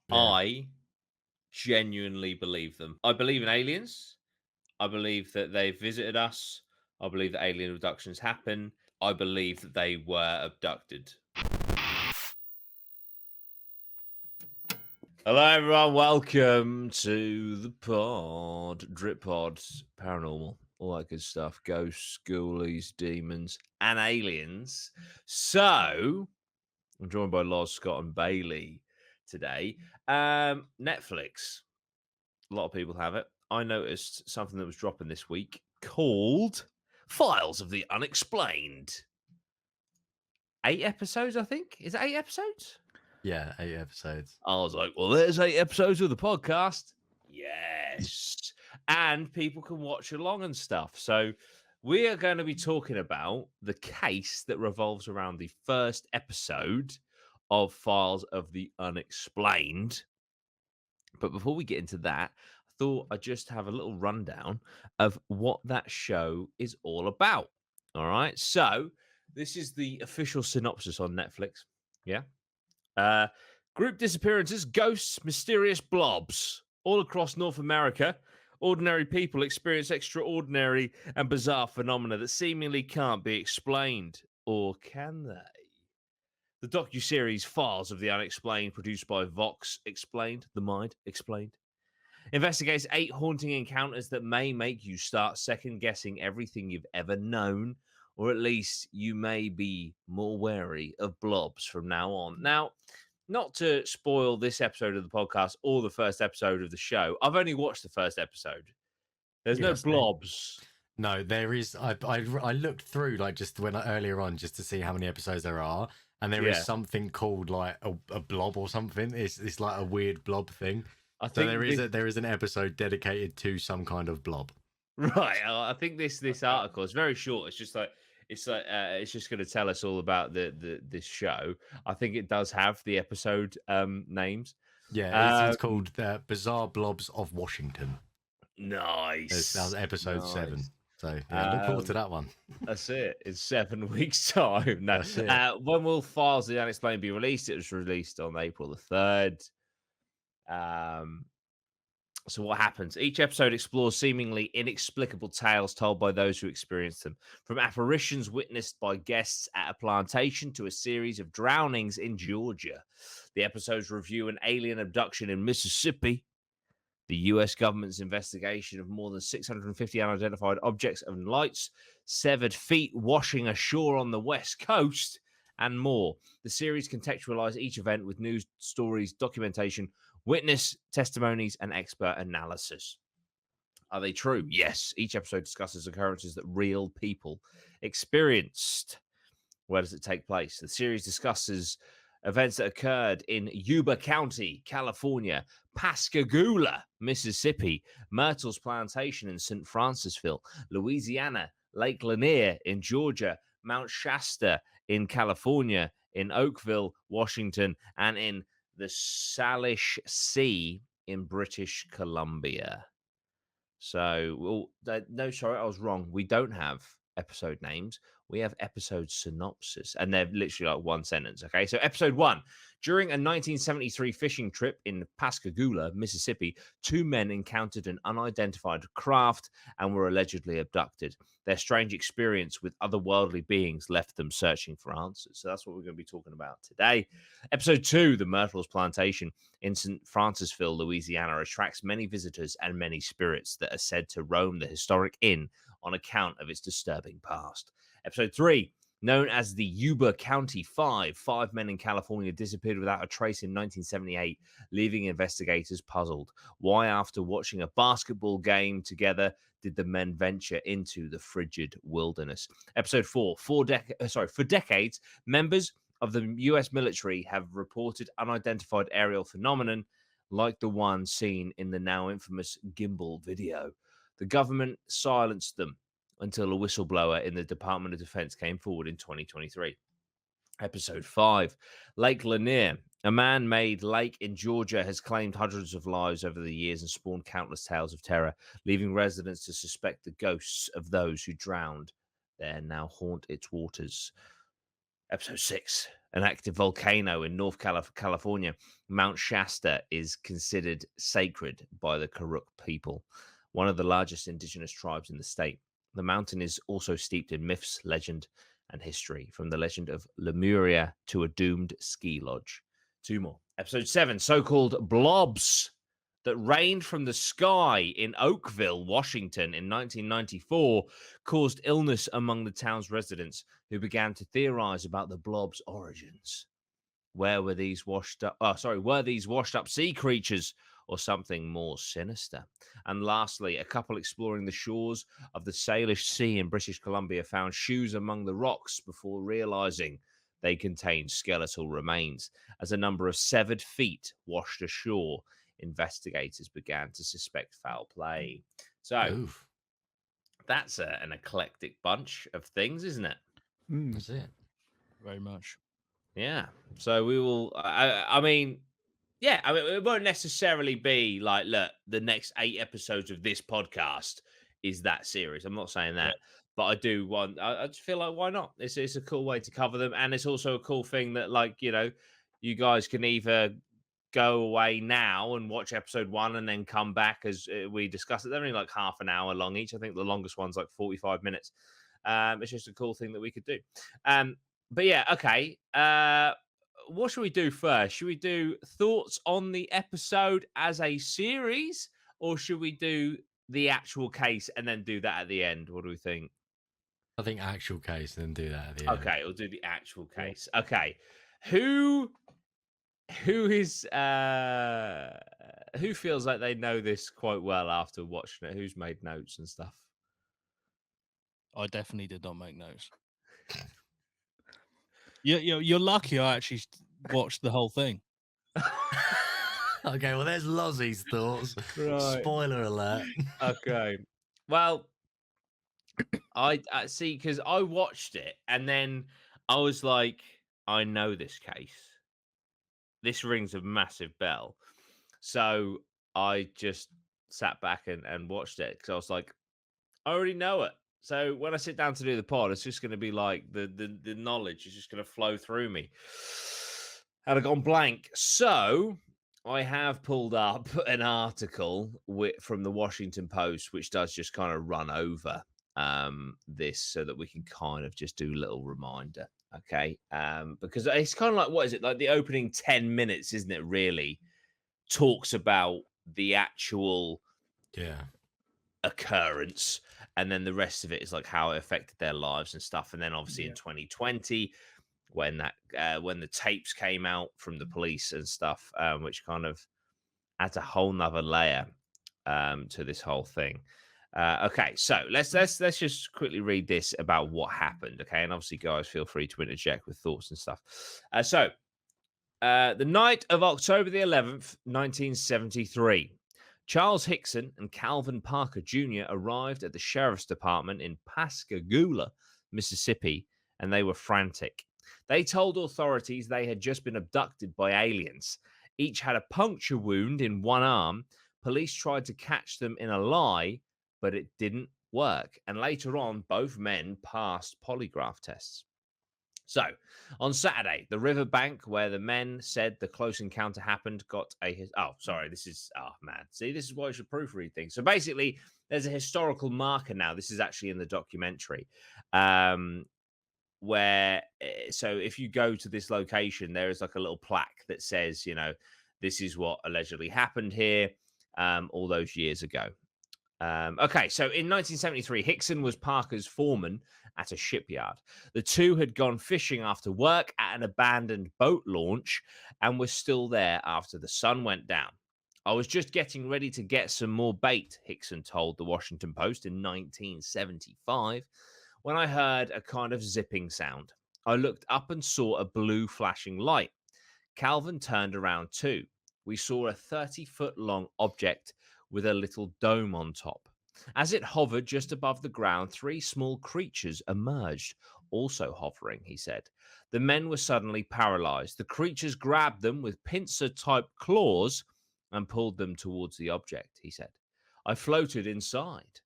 Yeah. I genuinely believe them. I believe in aliens. I believe that they visited us. I believe that alien abductions happen. I believe that they were abducted. Hello, everyone. Welcome to the pod, Drip Pod, Paranormal, all that good stuff. Ghosts, ghoulies, demons, and aliens. So, I'm joined by Loz, Scott, and Bailey today. Netflix. A lot of people have it. I noticed something that was dropping this week called Files of the Unexplained. 8 episodes, I think. Is it 8 episodes? Yeah, 8 episodes. I was like, well, there's 8 episodes of the podcast. Yes. And people can watch along and stuff. So we are going to be talking about the case that revolves around the first episode of Files of the Unexplained. But before we get into that, I thought I'd just have a little rundown of what that show is all about. All right. So this is the official synopsis on Netflix. Yeah. Uh, Group disappearances, ghosts, mysterious blobs. All across North America, ordinary people experience extraordinary and bizarre phenomena that seemingly can't be explained. Or can they? The docuseries Files of the Unexplained, produced by Vox Explained, The Mind Explained, investigates 8 haunting encounters that may make you start second guessing everything you've ever known, or at least you may be more wary of blobs from now on. Now, not to spoil this episode of the podcast or the first episode of the show, I've only watched the first episode. There's no Yeah, same. blobs. No, there is. I looked through like just when earlier on just to see how many episodes there are, and there is Yeah, something called like a blob or something. It's like a weird blob thing. I So think this. there is an episode dedicated to some kind of blob. Right, I think this article is very short. It's just going to tell us all about the this show. I think it does have the episode names. Yeah, it's Um, called Bizarre Blobs of Washington. That was nice, episode nice. 7. So yeah, look forward to Um, that one. that's it. In 7 weeks' time. No, That's it. when will Files of the Unexplained be released? It was released on April the 3rd. Um, So, what happens? Each episode explores seemingly inexplicable tales told by those who experience them, from apparitions witnessed by guests at a plantation to a series of drownings in Georgia. The episodes review an alien abduction in Mississippi, the US government's investigation of more than 650 unidentified objects and lights, severed feet washing ashore on the West Coast, and more. The series contextualizes each event with news stories, documentation, witness testimonies, and expert analysis. Are they true? Yes. Each episode discusses occurrences that real people experienced. Where does it take place? The series discusses events that occurred in Yuba County, California, Pascagoula, Mississippi, Myrtle's Plantation in St. Francisville, Louisiana, Lake Lanier in Georgia, Mount Shasta in California, in Oakville, Washington, and in the Salish Sea in British Columbia. So, no, sorry, I was wrong. We don't have episode names. We have episode synopsis, and they're literally like one sentence. Okay, so episode 1: during a 1973 fishing trip in Pascagoula, Mississippi, 2 men encountered an unidentified craft and were allegedly abducted. Their strange experience with otherworldly beings left them searching for answers. So that's what we're going to be talking about today. Episode 2: the Myrtle's Plantation in St. Francisville, Louisiana, attracts many visitors and many spirits that are said to roam the historic inn on account of its disturbing past. Episode 3, known as the Yuba County Five, 5 men in California disappeared without a trace in 1978, leaving investigators puzzled. Why, after watching a basketball game together, did the men venture into the frigid wilderness? Episode 4, for decades, members of the US military have reported unidentified aerial phenomenon like the one seen in the now infamous gimbal video. The government silenced them until a whistleblower in the Department of Defense came forward in 2023. Episode 5, Lake Lanier. A man-made lake in Georgia has claimed hundreds of lives over the years and spawned countless tales of terror, leaving residents to suspect the ghosts of those who drowned there now haunt its waters. Episode 6. An active volcano in North California, Mount Shasta, is considered sacred by the Karuk people, one of the largest indigenous tribes in the state. The mountain is also steeped in myths, legend, and history, from the legend of Lemuria to a doomed ski lodge. 2 more. Episode 7. So-called blobs that rained from the sky in Oakville, Washington in 1994 caused illness among the town's residents, who began to theorize about the blob's origins. Were these washed up sea creatures or something more sinister? And lastly, a couple exploring the shores of the Salish Sea in British Columbia found shoes among the rocks before realizing they contained skeletal remains. As a number of severed feet washed ashore, investigators began to suspect foul play. So Oof. that's an eclectic bunch of things, isn't it? That's it. Very much. Yeah. So we will. I mean, yeah. I mean, it won't necessarily be like, look, the next 8 episodes of this podcast is that series. I'm not saying that, but I do want. I just feel like, why not? It's a cool way to cover them, and it's also a cool thing that, like, you guys can either go away now and watch episode 1 and then come back as we discuss it. They're only like half an hour long each. I think the longest one's like 45 minutes. It's just a cool thing that we could do. But yeah, okay. What should we do first? Should we do thoughts on the episode as a series, or should we do the actual case and then do that at the end? What do we think? I think actual case, and then do that at the end. Okay, we'll do the actual case. Okay. Who is who feels like they know this quite well after watching it? Who's made notes and stuff? I definitely did not make notes. You're lucky I actually watched the whole thing. Okay, well, there's Lozzie's thoughts. Right. Spoiler alert. Okay. Well, I see, because I watched it and then I was like, I know this case. This rings a massive bell. So I just sat back and watched it because I was like, I already know it. So when I sit down to do the pod, it's just going to be like the knowledge is just going to flow through me. Had I gone blank. So I have pulled up an article from the Washington Post, which does just kind of run over this so that we can kind of just do a little reminder. Okay. Because it's kind of like, what is it? Like the opening 10 minutes, isn't it? Really talks about the actual occurrence. And then the rest of it is like how it affected their lives and stuff. And then obviously in 2020, when the tapes came out from the police and stuff, which kind of adds a whole nother layer to this whole thing. Okay, so let's just quickly read this about what happened. Okay, and obviously, guys, feel free to interject with thoughts and stuff. The night of October the 11th, 1973. Charles Hickson and Calvin Parker Jr. arrived at the sheriff's department in Pascagoula, Mississippi, and they were frantic. They told authorities they had just been abducted by aliens. Each had a puncture wound in one arm. Police tried to catch them in a lie, but it didn't work. And later on, both men passed polygraph tests. So, on Saturday, the riverbank where the men said the close encounter happened got a... Oh, sorry, this is... Oh, man. See, this is why you should proofread things. So, basically, there's a historical marker now. This is actually in the documentary. Where... So, if you go to this location, there is like a little plaque that says, this is what allegedly happened here all those years ago. Okay, so in 1973, Hickson was Parker's foreman at a shipyard. The two had gone fishing after work at an abandoned boat launch and were still there after the sun went down. I was just getting ready to get some more bait, Hickson told the Washington Post in 1975, when I heard a kind of zipping sound. I looked up and saw a blue flashing light. Calvin turned around too. We saw a 30-foot-long object with a little dome on top. As it hovered just above the ground, 3 small creatures emerged, also hovering, he said. The men were suddenly paralyzed. The creatures grabbed them with pincer-type claws and pulled them towards the object, he said. I floated inside.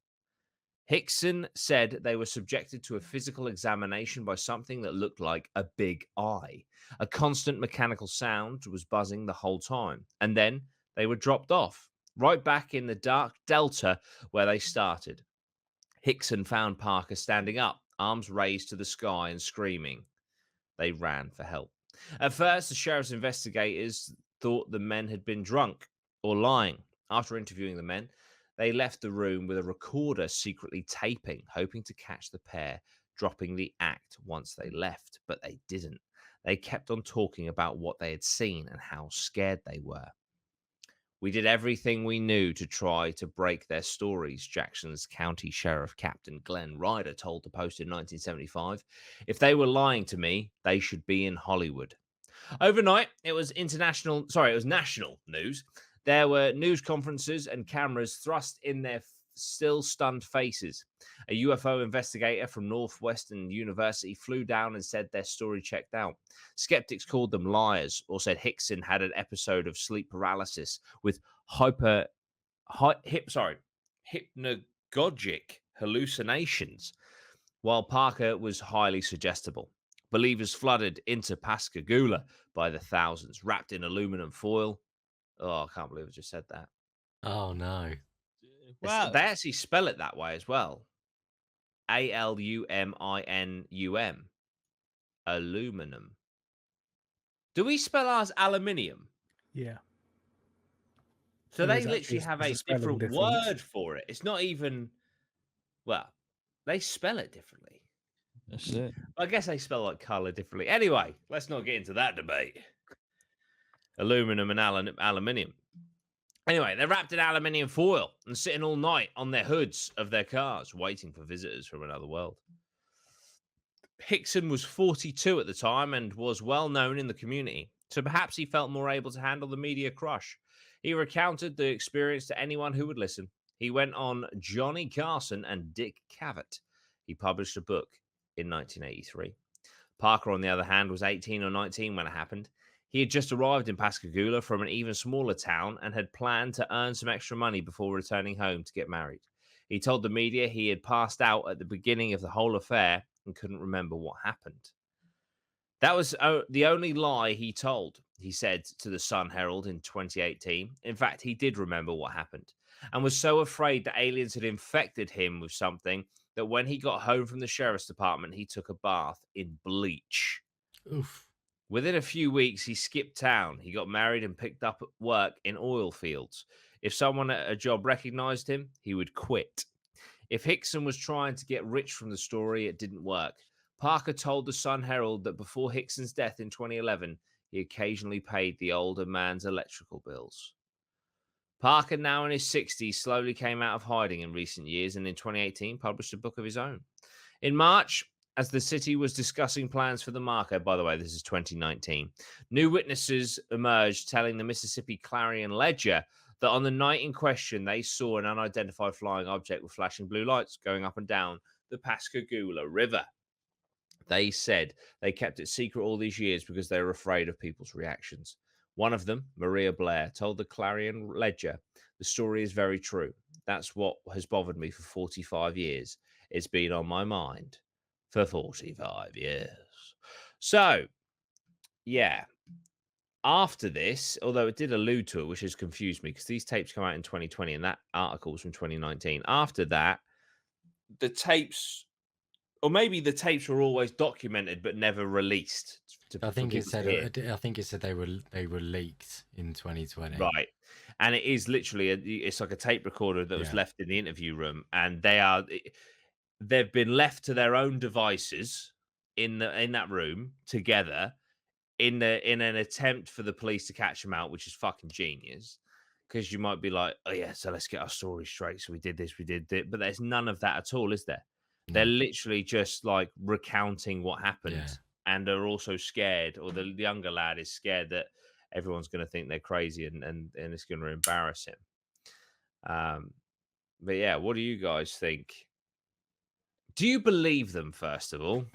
Hickson said they were subjected to a physical examination by something that looked like a big eye. A constant mechanical sound was buzzing the whole time, and then they were dropped off, right back in the dark delta where they started. Hickson found Parker standing up, arms raised to the sky and screaming. They ran for help. At first, the sheriff's investigators thought the men had been drunk or lying. After interviewing the men, they left the room with a recorder secretly taping, hoping to catch the pair dropping the act once they left, but they didn't. They kept on talking about what they had seen and how scared they were. We did everything we knew to try to break their stories, Jackson's County Sheriff Captain Glenn Ryder told the Post in 1975. If they were lying to me, they should be in Hollywood. Overnight, it was national news. There were news conferences and cameras thrust in their still stunned faces. A UFO investigator from Northwestern University flew down and said their story checked out. Skeptics called them liars or said Hickson had an episode of sleep paralysis with hypnagogic hallucinations, while Parker was highly suggestible. Believers flooded into Pascagoula by the thousands, wrapped in aluminum foil. Oh, I can't believe I just said that. Oh no. Wow. They actually spell it that way as well. Aluminum. Aluminum. Do we spell ours aluminium? Yeah. So There they is literally actually have there's a spelling different difference. word for it. It's not even, well, they spell it differently. That's it. I guess they spell like color differently. Anyway, let's not get into that debate. Aluminum and aluminium. Anyway, they're wrapped in aluminium foil and sitting all night on their hoods of their cars, waiting for visitors from another world. Hickson was 42 at the time and was well known in the community, so perhaps he felt more able to handle the media crush. He recounted the experience to anyone who would listen. He went on Johnny Carson and Dick Cavett. He published a book in 1983. Parker, on the other hand, was 18 or 19 when it happened. He had just arrived in Pascagoula from an even smaller town and had planned to earn some extra money before returning home to get married. He told the media he had passed out at the beginning of the whole affair and couldn't remember what happened. That was the only lie he told, he said to the Sun Herald in 2018. In fact, he did remember what happened and was so afraid that aliens had infected him with something that when he got home from the sheriff's department, he took a bath in bleach. Oof. Within a few weeks, he skipped town. He got married and picked up work in oil fields. If someone at a job recognized him, he would quit. If Hickson was trying to get rich from the story, it didn't work. Parker told the Sun Herald that before Hickson's death in 2011, he occasionally paid the older man's electrical bills. Parker, now in his 60s, slowly came out of hiding in recent years and in 2018 published a book of his own. In March, as the city was discussing plans for the marker, by the way, this is 2019, new witnesses emerged telling the Mississippi Clarion Ledger that on the night in question, they saw an unidentified flying object with flashing blue lights going up and down the Pascagoula River. They said they kept it secret all these years because they were afraid of people's reactions. One of them, Maria Blair, told the Clarion Ledger, the story is very true. That's what has bothered me for 45 years. It's been on my mind for 45 years. So, yeah. After this, although it did allude to it, which has confused me because these tapes come out in 2020 and that article was from 2019. After that, the tapes, or maybe the tapes were always documented but never released. I think it said they were leaked in 2020. Right. And it is literally it's like a tape recorder that was left in the interview room, and they've been left to their own devices in that room together in an attempt for the police to catch them out, which is fucking genius. Because you might be like, oh yeah, so let's get our story straight. So we did this, we did that, but there's none of that at all, is there? No. They're literally just like recounting what happened, and are also scared, or the younger lad is scared that everyone's going to think they're crazy and it's going to embarrass him. But yeah, what do you guys think? Do you believe them, first of all?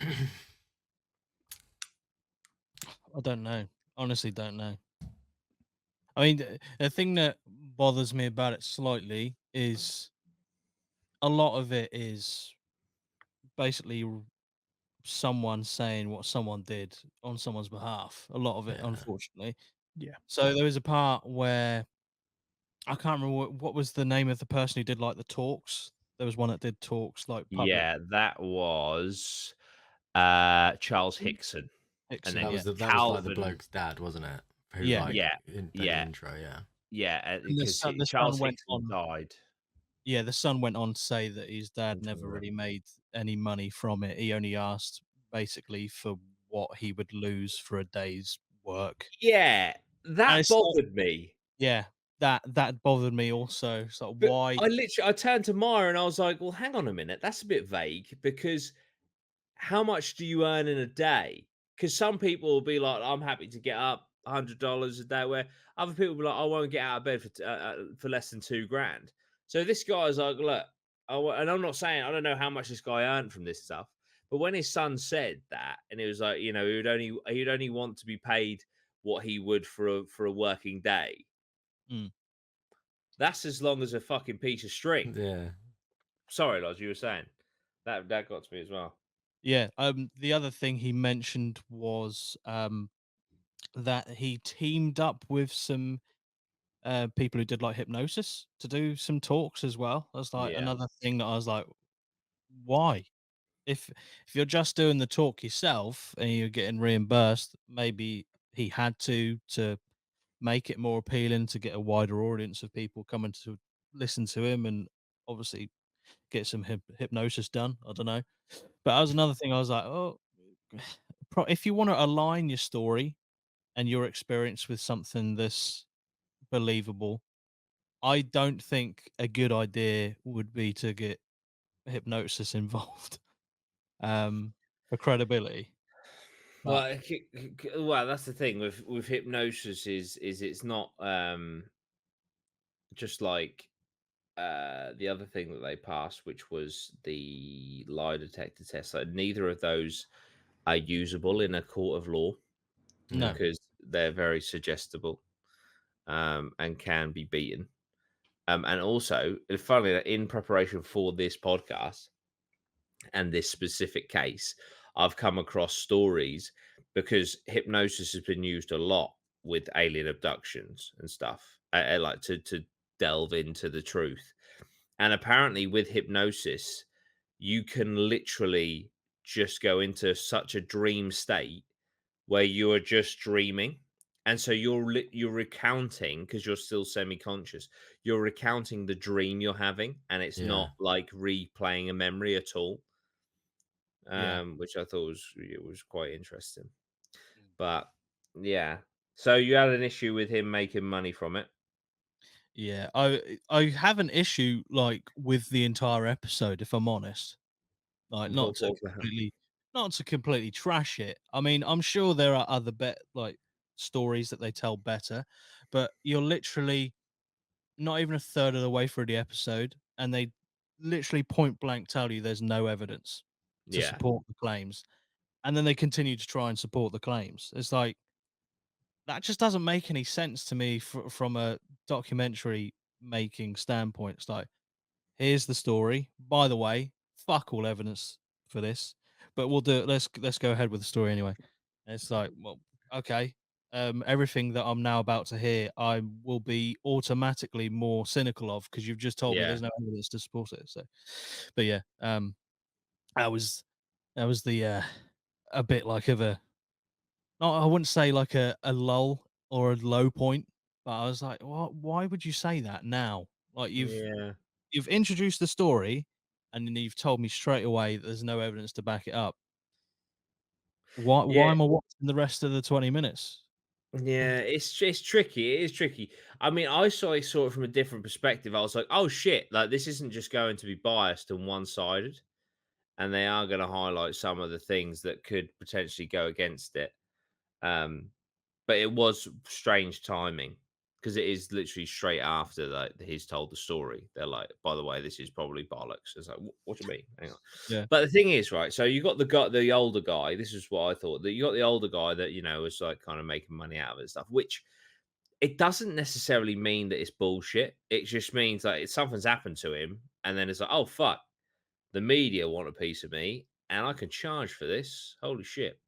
I don't know. Honestly, don't know. I mean, the thing that bothers me about it slightly is a lot of it is basically someone saying what someone did on someone's behalf. A lot of it, Yeah. unfortunately. Yeah. So there was a part where I can't remember what was the name of the person who did like the talks. There was one that did talks like public Yeah, that was Charles Hickson, and Hickson, then yeah, That was like the Calvin. bloke's dad, wasn't it? Who yeah. like Yeah, done the yeah, intro, yeah. yeah, And because the Charles son went Hickson on. died. Yeah, the son went on to say that his dad Something never like that. really made any money from it. He only asked basically for what he would lose for a day's work. Yeah, And that it's like, bothered me. yeah, that bothered me also. It's like, But why? I turned to Maya and I was like, "Well, hang on a minute, that's a bit vague because how much do you earn in a day?" Because some people will be like, "I'm happy to get up $100 a day," where other people will be like, "I won't get out of bed for less than 2 grand." So this guy's like, "Look," and I'm not saying I don't know how much this guy earned from this stuff, but when his son said that, and it was like, you know, he'd only want to be paid what he would for a working day. Mm. That's as long as a fucking piece of string. Yeah. Sorry, Lodge, you were saying that got to me as well. Yeah. The other thing he mentioned was that he teamed up with some people who did like hypnosis to do some talks as well. That's like Yeah, another thing that I was like, why? If you're just doing the talk yourself and you're getting reimbursed, maybe he had to make it more appealing to get a wider audience of people coming to listen to him and obviously get some hypnosis done. I don't know. But that was another thing I was like, oh, if you want to align your story and your experience with something that's believable, I don't think a good idea would be to get hypnosis involved for credibility. But well, well, that's the thing with hypnosis is it's not just like the other thing that they passed, which was the lie detector test. Like neither of those are usable in a court of law no, Yeah. because they're very suggestible and can be beaten. And also, it's funny that in preparation for this podcast and this specific case, I've come across stories because hypnosis has been used a lot with alien abductions and stuff. I like to delve into the truth. And apparently, with hypnosis, you can literally just go into such a dream state where you are just dreaming. And so you're recounting because you're still semi-conscious. You're recounting the dream you're having, and it's Yeah. not like replaying a memory at all. yeah. Which I thought was quite interesting. But yeah, so you had an issue with him making money from it. Yeah, I have an issue like with the entire episode, if I'm honest. Like What was that? not to completely trash it. I mean, I'm sure there are other like stories that they tell better, but you're literally not even a third of the way through the episode, and they literally point blank tell you there's no evidence to Yeah, support the claims, and then they continue to try and support the claims. It's like that just doesn't make any sense to me from a documentary making standpoint. It's like, here's the story. By the way, fuck all evidence for this, but we'll do it. Let's go ahead with the story anyway. And it's like, well, okay. Everything that I'm now about to hear, I will be automatically more cynical of because you've just told me yeah, there's no evidence to support it. So, but yeah, that was the a bit like of a no, I wouldn't say like a lull or a low point, but I was like, "What? Why would you say that now? Like yeah, you've introduced the story, and then you've told me straight away that there's no evidence to back it up. Why yeah. am I watching the rest of the 20 minutes?" Yeah, it's tricky. It is tricky. I mean, I saw it from a different perspective. I was like, oh shit, like this isn't just going to be biased and one sided, and they are going to highlight some of the things that could potentially go against it. Um, but it was strange timing because it is literally straight after that he's told the story. They're like, by the way, this is probably bollocks. It's like, what do you mean? Hang on. Yeah, But the thing is, right? So you got the older guy. This is what I thought that you got the older guy that was like kind of making money out of it and stuff, which it doesn't necessarily mean that it's bullshit. It just means that something's happened to him and then it's like, oh fuck, the media want a piece of me, and I can charge for this. Holy shit!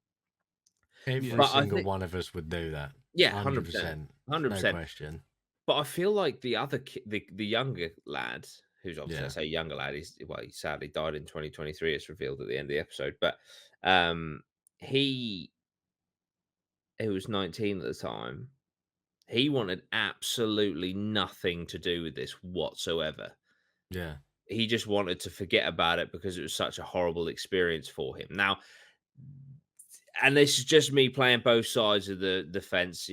Every Yeah. But I single think, one of us would do that. yeah, 100%, 100%. hundred No percent. question. But I feel like the other the younger lad, who's obviously, I Yeah. say younger lad, he sadly died in 2023. It's revealed at the end of the episode, but he who was 19 at the time, he wanted absolutely nothing to do with this whatsoever. Yeah. He just wanted to forget about it because it was such a horrible experience for him. Now, and this is just me playing both sides of the fence,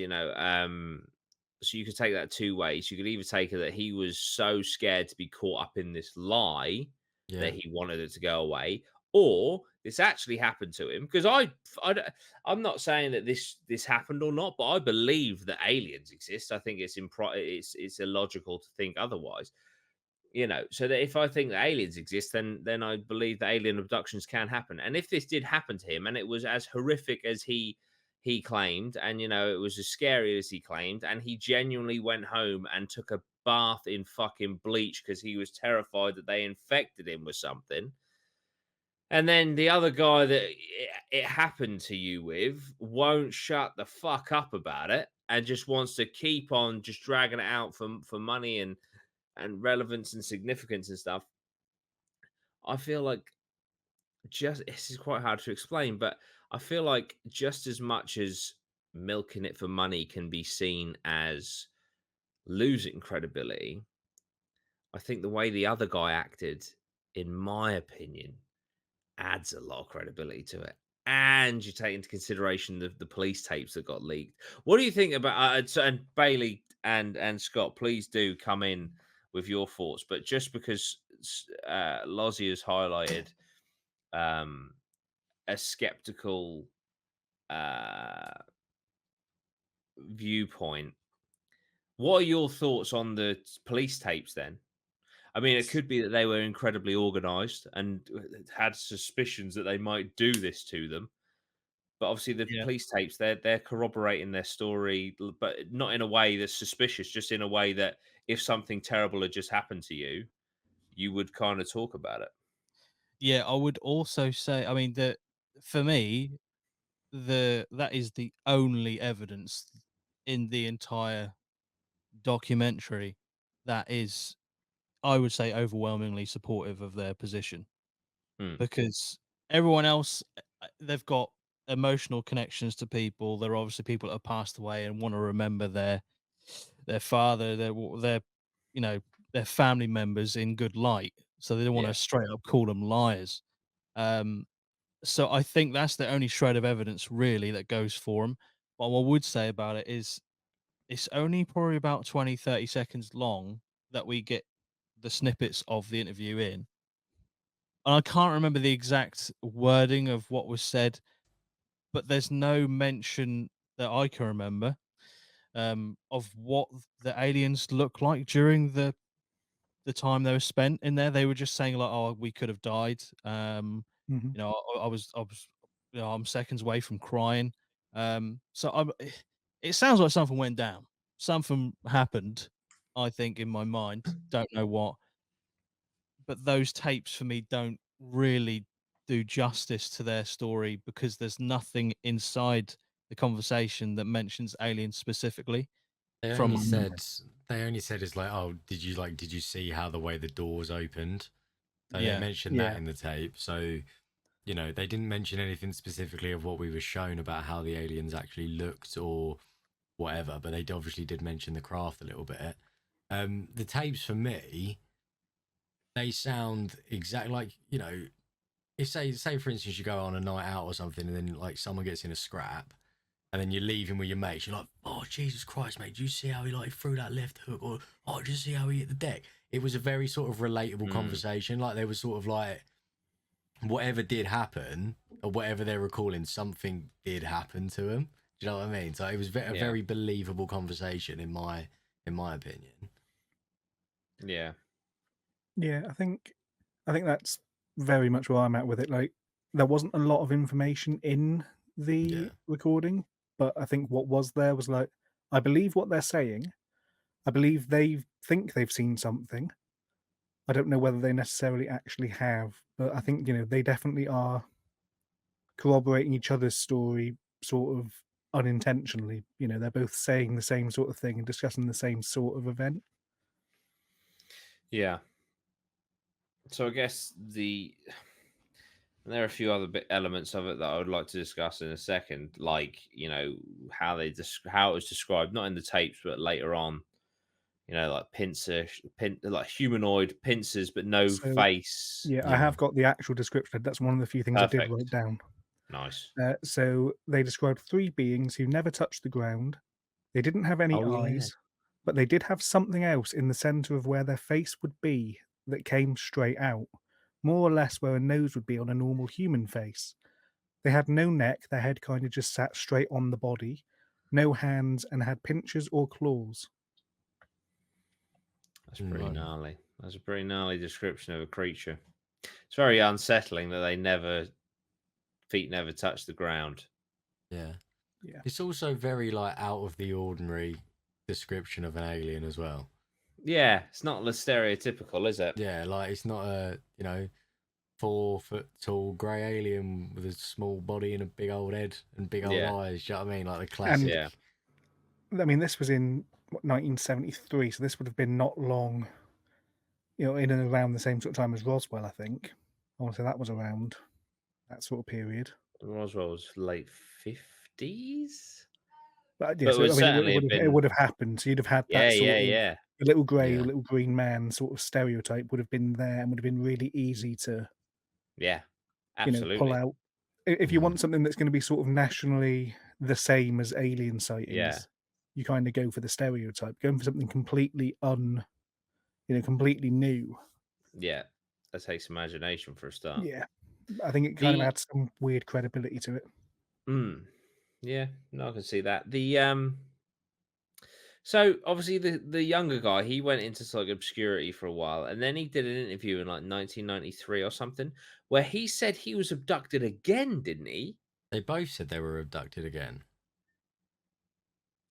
so you could take that two ways. You could either take it that he was so scared to be caught up in this lie Yeah. that he wanted it to go away, or this actually happened to him. Because I'm not saying that this happened or not, but I believe that aliens exist. I think it's illogical to think otherwise. So that if I think that aliens exist, then I believe that alien abductions can happen. And if this did happen to him, and it was as horrific as he claimed, and it was as scary as he claimed, and he genuinely went home and took a bath in fucking bleach because he was terrified that they infected him with something. And then the other guy that it happened to you with won't shut the fuck up about it and just wants to keep on just dragging it out for money and relevance and significance and stuff. I feel like this is quite hard to explain, but I feel like just as much as milking it for money can be seen as losing credibility, I think the way the other guy acted, in my opinion, adds a lot of credibility to it. And you take into consideration the police tapes that got leaked. What do you think about and Bailey and Scott? Please do come in with your thoughts. But just because Lozzie has highlighted um, a skeptical uh, viewpoint, what are your thoughts on the police tapes? Then, I mean, it could be that they were incredibly organized and had suspicions that they might do this to them. But obviously, the Yeah. police tapes, they're corroborating their story, but not in a way that's suspicious, just in a way that if something terrible had just happened to you, you would kind of talk about it. Yeah, I would also say, I mean, that for me, that is the only evidence in the entire documentary that is, I would say, overwhelmingly supportive of their position, Hmm. because everyone else, they've got emotional connections to people. They're obviously people that have passed away and want to remember their father, their you know their family members in good light, so they don't want Yeah. to straight up call them liars. Um, so I think that's the only shred of evidence really that goes for them. What I would say about it is it's only probably about 20, 30 seconds long that we get the snippets of the interview in. And I can't remember the exact wording of what was said, but there's no mention that I can remember of what the aliens look like during the time they were spent in there. They were just saying like, "Oh, we could have died." Mhm. I was, I'm seconds away from crying. So it sounds like something went down. Something happened. I think in my mind, don't know what, but those tapes for me don't really do justice to their story because there's nothing inside the conversation that mentions aliens specifically. They From only my said memory. it's like, oh, did you see how the way the doors opened? So they Yeah, mentioned that Yeah. in the tape. So, they didn't mention anything specifically of what we were shown about how the aliens actually looked or whatever, but they obviously did mention the craft a little bit. The tapes for me, they sound exactly like, if say for instance you go on a night out or something and then like someone gets in a scrap and then you're leaving with your mates, you're like, oh Jesus Christ, mate, do you see how he like threw that left hook? Or oh, do you see how he hit the deck? It was a very sort of relatable Hmm. conversation. Like there was sort of like whatever did happen or whatever they're recalling, something did happen to him. Do you know what I mean? So it was a Yeah. very believable conversation in my opinion. Yeah. Yeah, I think that's very much where I'm at with it. Like, there wasn't a lot of information in Yeah. the recording, but I think what was there was like, I believe what they're saying. I believe they think they've seen something, I don't know whether they necessarily actually have, but I think, they definitely are corroborating each other's story sort of unintentionally. They're both saying the same sort of thing and discussing the same sort of event. Yeah. So I guess there are a few other elements of it that I would like to discuss in a second, like how how it was described, not in the tapes but later on. Like like humanoid pincers, but no So, face. yeah, I Yeah. have got the actual description. That's one of the few things I did write Perfect. down. Nice. So they described three beings who never touched the ground. They didn't have any Oh yeah. eyes, but they did have something else in the center of where their face would be that came straight out, more or less where a nose would be on a normal human face. They had no neck, their head kind of just sat straight on the body, no hands, and had pinchers or claws. That's pretty Right. gnarly. That's a pretty gnarly description of a creature. It's very unsettling that feet never touch the ground. Yeah. Yeah. It's also very like out of the ordinary description of an alien as well. Yeah, it's not the stereotypical, is it? Yeah, like it's not a 4 foot tall grey alien with a small body and a big old head and big old Yeah. eyes. Do you know what I mean? Like the classic. Yeah. I mean, this was in 1973, so this would have been not long, in and around the same sort of time as Roswell, I think. I want to say that was around that sort of period. Roswell was late 50s, But yeah, but it so I would mean, certainly have it been. would have happened. So you'd have had Yeah, that yeah, sort of yeah, the little grey or Yeah. little green man sort of stereotype would have been there and would have been really easy to, yeah. pull Absolutely. out. If you Mhm. want something that's going to be sort of nationally the same as alien Yeah, sightings, you kind of go for the stereotype. Going for something completely completely new. yeah. That takes imagination for a start. Yeah, I think it kind of The adds some weird credibility to it. yeah, no, I can see that. So obviously the younger guy, he went into like obscurity for a while, and then he did an interview in like 1993 or something, where he said he was abducted again, didn't he? They both said they were abducted again.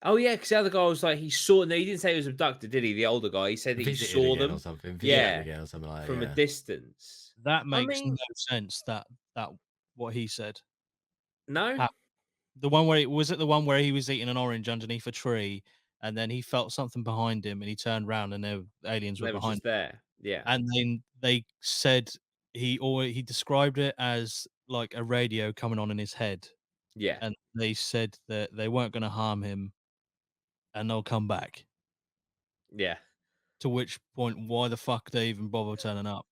Oh yeah, because the other guy was like he saw. No, he didn't say he was abducted, did he? The older guy, he said that he Visited saw again or them. something. Visited Yeah, again or something like that. from a Yeah. distance. That I makes no mean, sense. That what he said. no, Hap The one where was it the one where he was eating an orange underneath a tree, and then he felt something behind him, and he turned round, and there aliens were they were behind just him. there. Yeah, And then they said he described it as like a radio coming on in his head, yeah, and they said that they weren't gonna harm him, and they'll come back. yeah. To which point, why the fuck they even bother turning up?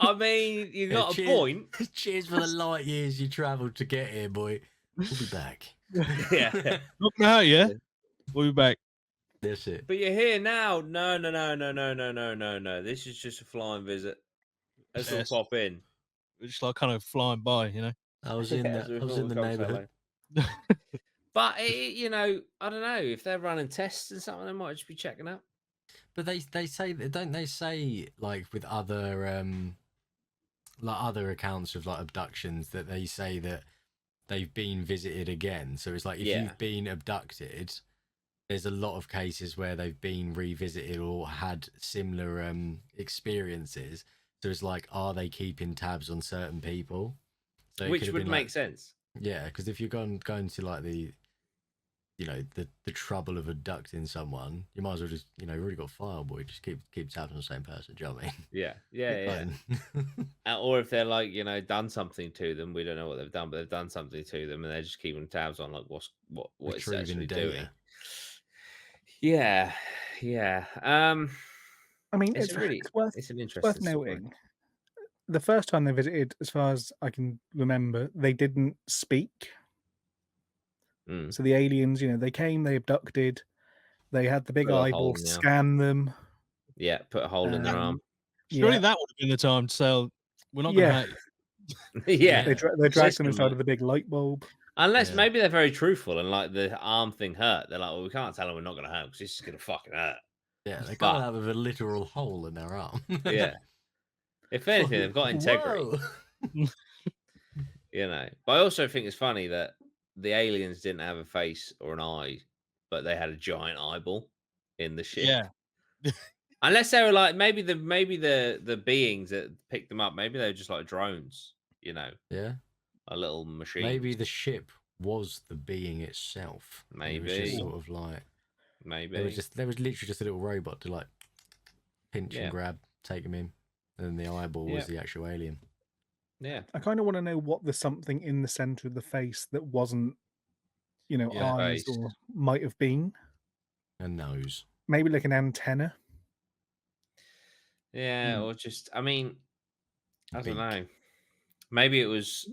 I mean, you Yeah, got a cheers. point. Cheers for the light years you travelled to get here, boy. We'll be back. Yeah. Not gonna hurt ya. Yeah. We'll be back. That's it. But you're here now. No, no, no, no, no, no, no, no, no. This is just a flying visit. Let's all Yes. pop in. We're just like kind of flying by, you know. I was Yeah, in so we I was thought in we'd the come say neighbourhood. hello. But I don't know if they're running tests and something. They might just be checking out. But they say don't they say like with other like other accounts of like abductions that they say that they've been visited again. So it's like if Yeah, you've been abducted, there's a lot of cases where they've been revisited or had similar experiences. So it's like, are they keeping tabs on certain people? So it could which have would been make like, sense. yeah, because if you're going to like the the trouble of abducting someone, you might as well just you've already got a file, boy. Just keep tabs on the same person. Do you know what I mean? Yeah, yeah. Fine. Or if they're like done something to them, we don't know what they've done, but they've done something to them, and they're just keeping tabs on like what it's Retrieving actually data. doing. Yeah, yeah. I mean, It's a really it's an it's worth interesting story. noting. The first time they visited, as far as I can remember, they didn't speak. Mm. So the aliens, they came, they abducted, they had the big Put a little hole eyeballs in to the arm. scan them. Yeah, put a hole in their arm. Surely Yeah, that would have been the time to say, "We're not gonna yeah. hurt you." Yeah, Yeah. They dragged them system inside like. of the big light bulb. Unless Yeah. maybe they're very truthful and like the arm thing hurt. They're like, well, we can't tell them we're not going to hurt because this is going to fucking hurt. Yeah, they're coming But out with a literal hole in their arm. yeah, if anything, they've got integrity. Whoa. But I also think it's funny that the aliens didn't have a face or an eye, but they had a giant eyeball in the ship. Yeah. Unless they were like maybe the beings that picked them up, maybe they were just like drones, you know, Yeah. a little machine. Maybe the ship was the being itself. And it was just Maybe. sort of like Maybe. there was literally just a little robot to like pinch Yeah. and grab, take him in, and then the eyeball was the actual alien. Yeah. I kind of want to know what the something in the center of the face that wasn't, Yeah. eyes Face. or might have been. A nose. Maybe like an antenna. Yeah, or just I mean, I don't Beak. know. Maybe it was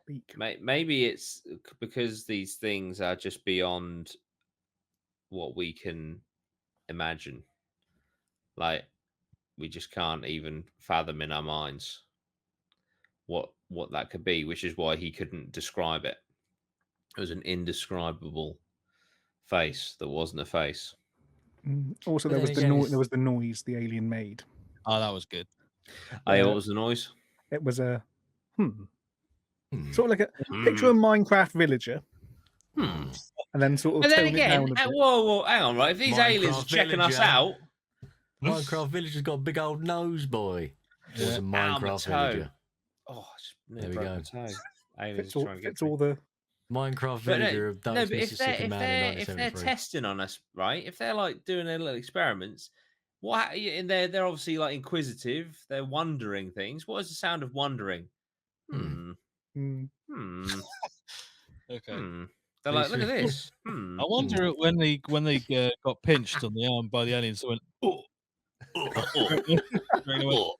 Beak. maybe it's because these things are just beyond what we can imagine. Like we just can't even fathom in our minds what that could be, which is why he couldn't describe it. It was an indescribable face that wasn't a face. Also, But there then was again, there was the noise the alien made. Oh, that was good. Hey, what was the noise? It was a Hmm. sort of like picture a Minecraft villager, Hmm. and then sort of But then tone it again, down a bit. whoa, hang on, right? If these aliens are Minecraft checking us villager. out, Minecraft villager's got a big old nose, boy. It was a Ow, my Minecraft toe. villager. Oh, I just There we broke go. my toe. Aliens Fits are all, trying to get fits me. all the. Minecraft But villager no, abducts but Mississippi man in if they're 1973. testing on us, right? If they're like doing their little experiments, what? And they're obviously like inquisitive. They're wondering things. What is the sound of wondering? Hmm. Hmm. Okay. Hmm. They're They like, look at should- this. Hmm. I wonder when they got pinched on the arm by the aliens, they went, oh, straight away.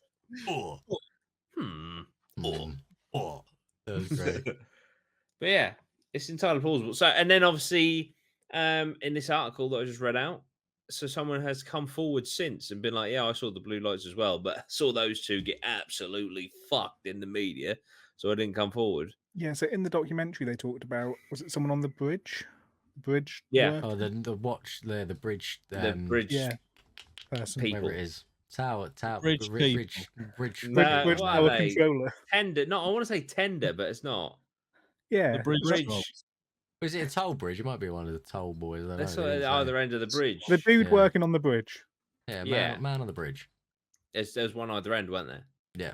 Hmm. That was great. But yeah, it's entirely plausible. So, and then obviously, in this article that I just read out, so someone has come forward since and been like, "Yeah, I saw the blue lights as well, but I saw those two get absolutely fucked in the media, so I didn't come forward." Yeah, so in the documentary they talked about, was it someone on the bridge? Bridge Yeah. work? Oh, the watch there, the bridge. The bridge Yeah, person. people. Wherever it is. Tower, Bridge bridge. No, Bridge what are tower they? controller. Tender. No, I want to say tender, but it's not. Yeah, The bridge. Bridge. trolls. Is it a toll bridge? It might be one of the toll boys. I don't That's know, they at didn't say. either end of the bridge. the dude Yeah. working on the bridge. Yeah, Yeah. man on the bridge. There's one either end, weren't there? Yeah.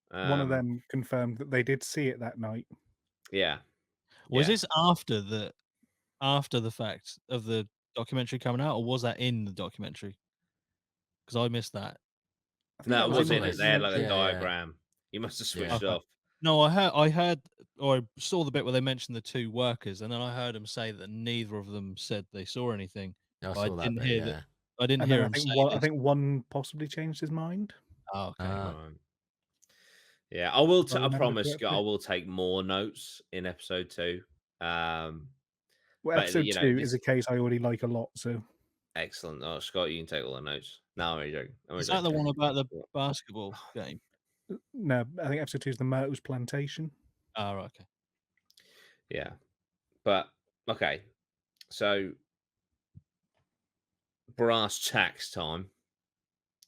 One of them confirmed that they did see it that night. Yeah. Was Yeah. this after the fact of the documentary coming out, or was that in the documentary? Because I missed that. I think No, that it was in wasn't. the They had like a documentary. Yeah, yeah. diagram. You must have switched Okay. off. No, I heard, or I saw the bit where they mentioned the two workers, and then I heard them say that neither of them said they saw anything. I But saw that didn't bit, hear yeah. that. I didn't And hear then him say I this. think one possibly changed his mind. Oh, okay. Ah. Right. Yeah, I will. If I I remember promise, correctly. I will take more notes in episode 2. Well, but, episode you know, 2 this- is a case I already like a lot, so excellent. Oh, Scott, you can take all the notes. No, I'm only joking. Is that the one about the basketball game? no, I think episode 2 is the Myrtle's Plantation. Oh, right, okay. Yeah, but okay. So brass tacks time.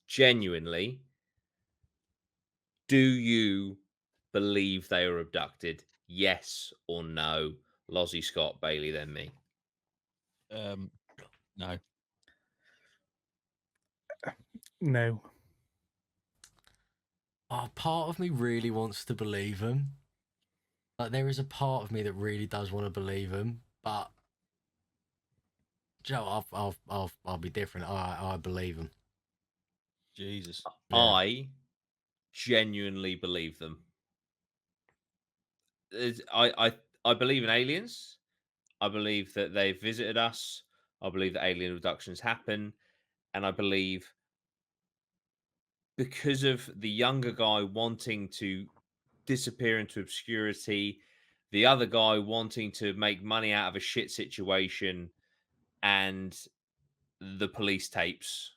Genuinely, do you believe they were abducted? Yes or no? Lozzie, Scott, Bailey, then me. No. No. Oh, part of me really wants to believe him. Like, there is a part of me that really does want to believe him, but Joe, I'll be different. I believe him. Jesus. Yeah. I genuinely believe them. I believe in aliens. I believe that they visited us. I believe that alien abductions happen, and I believe because of the younger guy wanting to disappear into obscurity, the other guy wanting to make money out of a shit situation, and the police tapes,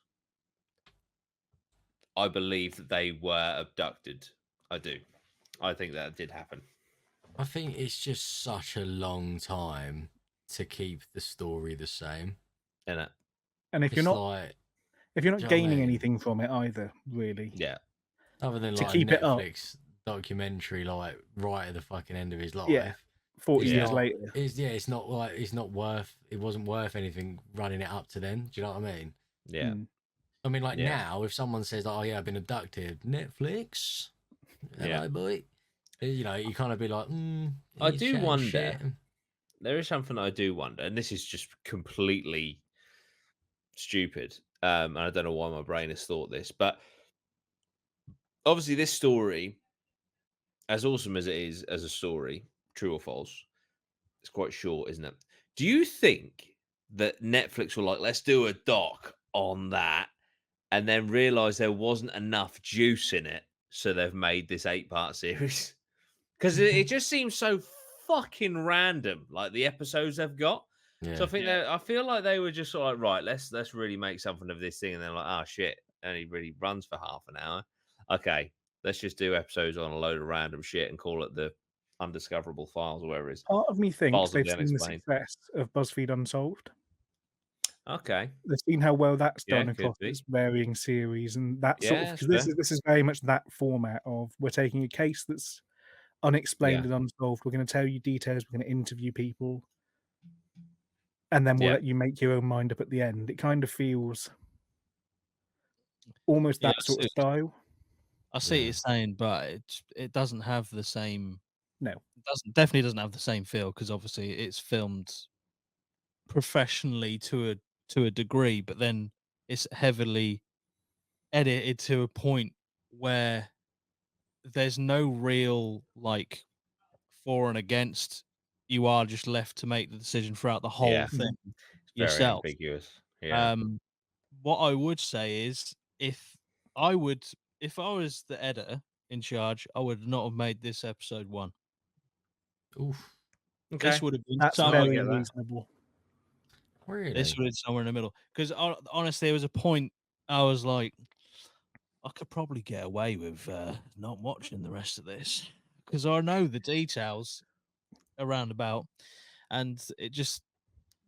I believe that they were abducted. I do. I think that did happen. I think it's just such a long time to keep the story the same. Isn't it? And if It's you're not like, if you're do not you know what I gaining mean? anything from it either, really. Yeah. Other than To like keep a it up. Netflix documentary, like right at the fucking end of his life. Yeah. 40 it's years not- later. it's not like it wasn't worth anything running it up to then. Do you know what I mean? Yeah. Mm. I mean, like Yeah. now, if someone says, "Oh yeah, I've been abducted," Netflix, hello, Yeah. boy. You know, you kind of be like, I he's do chatting wonder. shit. There is something I do wonder, and this is just completely stupid. And I don't know why my brain has thought this, but obviously, this story, as awesome as it is as a story, true or false, it's quite short, isn't it? Do you think that Netflix were like, let's do a doc on that, and then realize there wasn't enough juice in it, so they've made this 8-part series? Because it just seems so fucking random, like the episodes they've got. So Yeah. I think I feel like they were just sort of like, right, let's really make something of this thing, and then like, oh shit, and he really runs for half an hour. Okay, let's just do episodes on a load of random shit and call it the Undiscoverable Files or whatever it is. Part of me thinks Files of they've the seen the Unexplained. success of BuzzFeed Unsolved. Okay, They've seen how well that's yeah, done could across be. its varying series, and that sort of Yeah, because that's this is very much that format of we're taking a case that's unexplained yeah, and unsolved. We're going to tell you details. We're going to interview people, and then we'll yeah, let you make your own mind up at the end. It kind of feels almost Yeah, that sort of style. I see what Yeah. you're saying, but it doesn't have the same. No, It definitely doesn't have the same feel because obviously it's filmed professionally to a degree, but then it's heavily edited to a point where there's no real like for and against. You are just left to make the decision throughout the whole yeah. thing It's very yourself. ambiguous. Yeah. Um, what I would say is I would if I was the editor in charge, I would not have made this episode 1. Oof. Okay. This would have been that's I somewhere. get very that. reasonable. Really? This would have been somewhere in the middle. Because honestly, there was a point I was like, I could probably get away with not watching the rest of this because I know the details around about, and it just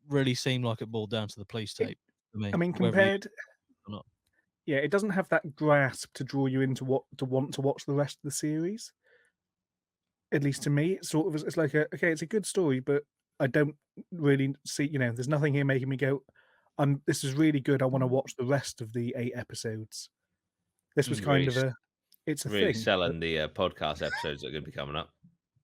really seemed like it boiled down to the police It, tape for me. I mean, Whether you compared, or not. yeah, it doesn't have that grasp to draw you into what to want to watch the rest of the series. At least to me, it's sort of it's like okay, it's a good story, but I don't really see. There's nothing here making me go, This is really good. I want to watch the rest of the 8 episodes." This was kind Really, of it's a really thing. But, selling the podcast episodes that are going to be coming up.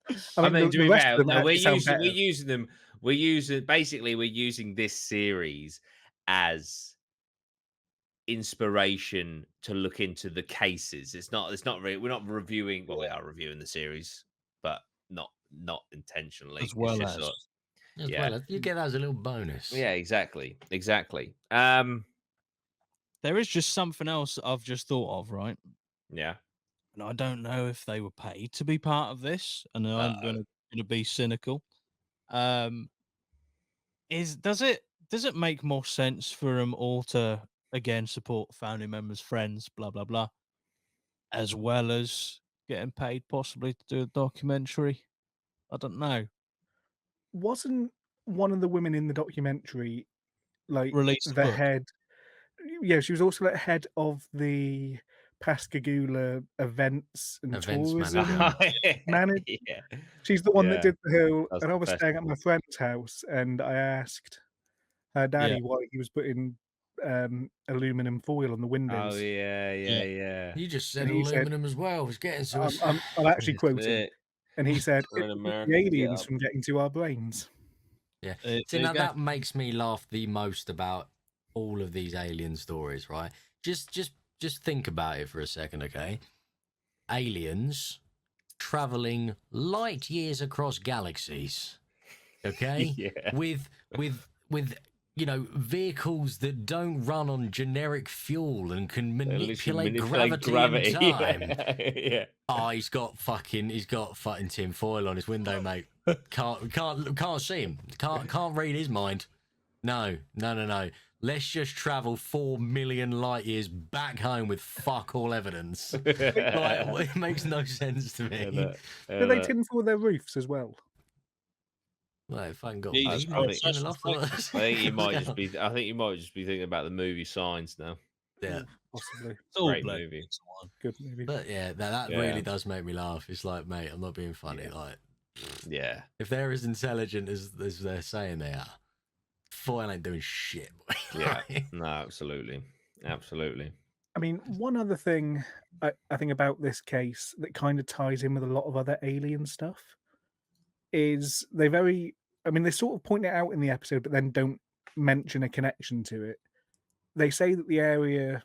I I mean, mean, to the be rest fair, of them no, actually sound better. we're using them. We're using this series as inspiration to look into the cases. It's not really. We're not reviewing. Well, we are reviewing the series, but not intentionally. As It's well just as sort. As Yeah, well as you get that as a little bonus. yeah, exactly. there is just something else I've just thought of, right? Yeah. And I don't know if they were paid to be part of this, and I'm gonna be cynical. Um, does it make more sense for them all to again support family members, friends, blah blah blah, as well as getting paid possibly to do a documentary? I don't know. Wasn't one of the women in the documentary like Release a the book. head? Yeah, she was also like head of the Pascagoula events and Events tourism manager. Yeah. She's the one that Yeah. did the whole. That's And I the was staying at festival. my friend's house, and I asked her Yeah, daddy why he was putting aluminum foil on the Oh windows, yeah, yeah. yeah, yeah. You just and said he said, aluminum as well. It's getting to us. I'm actually That's quoting, it. and he said, We're "It in will keep America. the Get aliens up. from getting to our brains." Yeah. There See, you now go. that makes me laugh the most about all of these alien stories, right? Just think about it for a second, okay? Aliens traveling light years across galaxies, okay? Yeah. With vehicles that don't run on generic fuel and can They literally manipulate manipulate gravity and gravity. time. Yeah. Oh, he's got fucking tin foil on his window, mate. Can't see him. Can't read his mind. No. Let's just travel 4 million light years back home with fuck all evidence. Like, it makes no sense to me. Do they tinfoil their roofs as well? Well, they fucking got Jesus bees Christ, in the that's loft. reflection. I think you might What's just going be. I think you might just be thinking about the movie Signs now. on? Yeah. Possibly. It's all Great blended movie. into one. Good movie. But yeah, that Yeah. really does make me laugh. It's like, mate, I'm not being funny. Yeah. Like, Yeah. if they're as intelligent as they're saying they are, foil ain't doing shit. Boy. Yeah. No, absolutely. Absolutely. I mean, one other thing I think about this case that kind of ties in with a lot of other alien stuff is they sort of point it out in the episode, but then don't mention a connection to it. They say that the area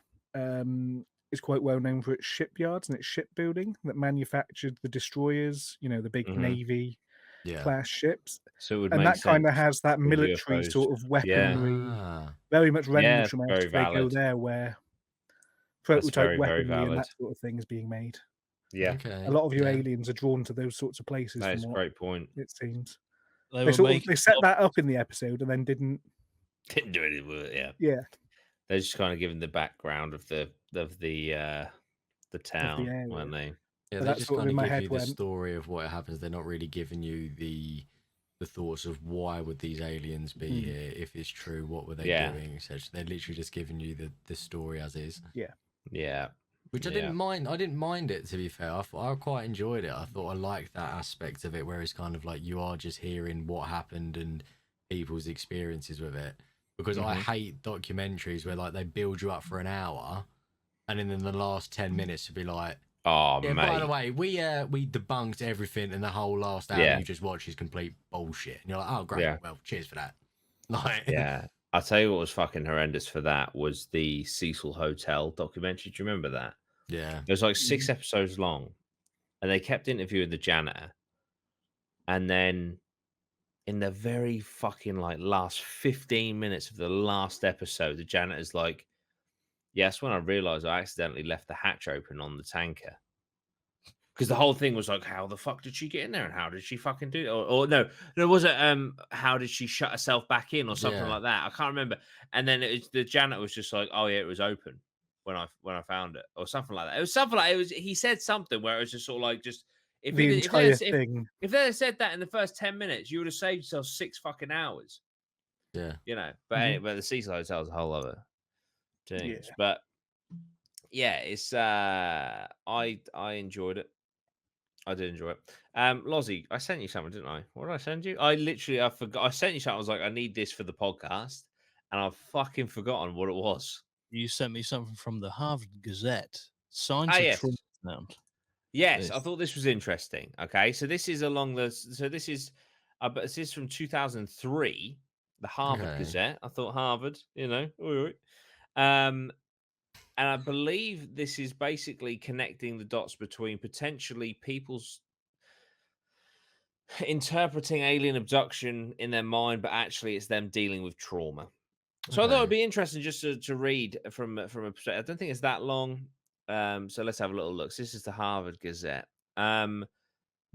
is quite well known for its shipyards and its shipbuilding that manufactured the destroyers, the big Mhm. Navy Yeah. class ships. So it would And make that kind of sense has that for military UFOs. sort of Yeah. weaponry, Ah. very much Yeah, Rendlesham it's very if they go valid. there, where That's prototype very, very weaponry and valid. that sort of thing is being made. Yeah, A Okay. lot of your Yeah. aliens are drawn to those sorts of places, that from is a what great point. it seems. They They were sort of making they set that up in the episode and then didn't. Didn't do anything with it. Yeah, Yeah, they're just kind of giving the background of the town, area. weren't they? Yeah, But they that just sort of kind in of my give head you the went, story of what happens. They're not really giving you the thoughts of why would these aliens be Mm. here if it's true. What were they Yeah. doing? Etc. They're literally just giving you the story as is. Yeah, Which I Yeah. didn't mind. I didn't mind it, to be fair. I quite enjoyed it. I thought I liked that aspect of it, where it's kind of like you are just hearing what happened and people's experiences with it. Because I Mhm. hate documentaries where like they build you up for an hour, and then in the last 10 minutes to be like, Oh, yeah. mate. By the way, we debunked everything, and the whole last hour Yeah. you just watch is complete bullshit. And you're like, oh great, Yeah. well, cheers for that. Like, Yeah. I'll tell you what was fucking horrendous for that was the Cecil Hotel documentary. Do you remember that? yeah, It was like 6 episodes long, and they kept interviewing the janitor. And then in the very fucking like last 15 minutes of the last episode, the janitor's like, yes, when I realized I accidentally left the hatch open on the tanker. Because the whole thing was like, how the fuck did she get in there, and how did she fucking do it? Or no, was it how did she shut herself back in or something Yeah. like that? I can't remember. And then the janitor was just like, oh yeah, it was open when I found it, or something like that. It was something like, it was, he said something where it was just sort of like, just if the it, entire if thing. if they had said that in the first 10 minutes, you would have saved yourself 6 fucking hours, yeah. But Mhm. anyway, but the Cecil Hotel is a whole other thing. Yeah. But yeah, it's I enjoyed it. I did enjoy it. Lozzie, I sent you something, didn't I? What did I send you? I forgot. I sent you something. I was like, I need this for the podcast, and I've fucking forgotten what it was. You sent me something from the Harvard Gazette. Signs Ah, of yes. trauma found. Yes, I This. thought this was interesting. Okay, so this is along the. So this is, but this is from 2003, the Harvard Okay. Gazette. I thought Harvard, all right. And I believe this is basically connecting the dots between potentially people's interpreting alien abduction in their mind, but actually it's them dealing with trauma. So I thought it'd Okay. be interesting just to read from a perspective. I don't think it's that long. So let's have a little look. So this is the Harvard Gazette.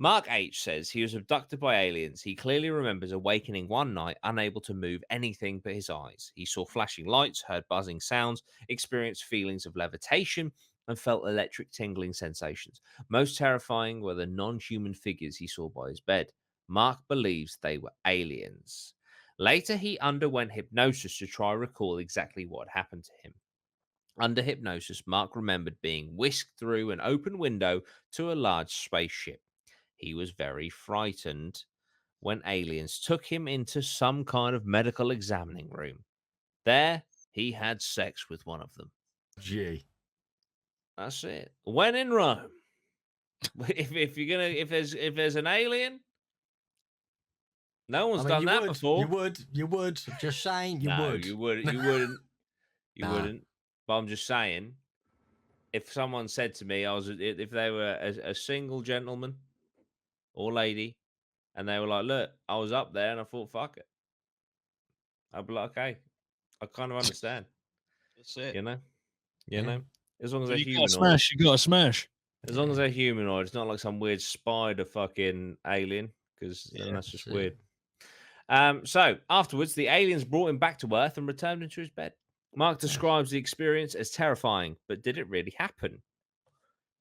Mark H says he was abducted by aliens. He clearly remembers awakening one night, unable to move anything but his eyes. He saw flashing lights, heard buzzing sounds, experienced feelings of levitation, and felt electric tingling sensations. Most terrifying were the non-human figures he saw by his bed. Mark believes they were aliens. Later, he underwent hypnosis to try to recall exactly what happened to him. Under hypnosis, Mark remembered being whisked through an open window to a large spaceship. He was very frightened when aliens took him into some kind of medical examining room. There, he had sex with one of them. Gee. That's it. When in Rome, if there's an alien, no one's done that before. You would. Just saying, you No, would. you wouldn't. You Nah. wouldn't. But I'm just saying, if someone said to me, if they were a single gentleman or lady, and they were like, "Look, I was up there, and I thought, fuck it," I'd be like, "Okay, I kind of understand." That's it. You know, Yeah. as long as If they're you got to humanoid. smash, you got to smash. As long as they're humanoid, it's not like some weird spider fucking alien, because then Yeah, that's just that's it. weird. So afterwards, the aliens brought him back to Earth and returned him to his bed. Mark Nice. describes the experience as terrifying, but did it really happen?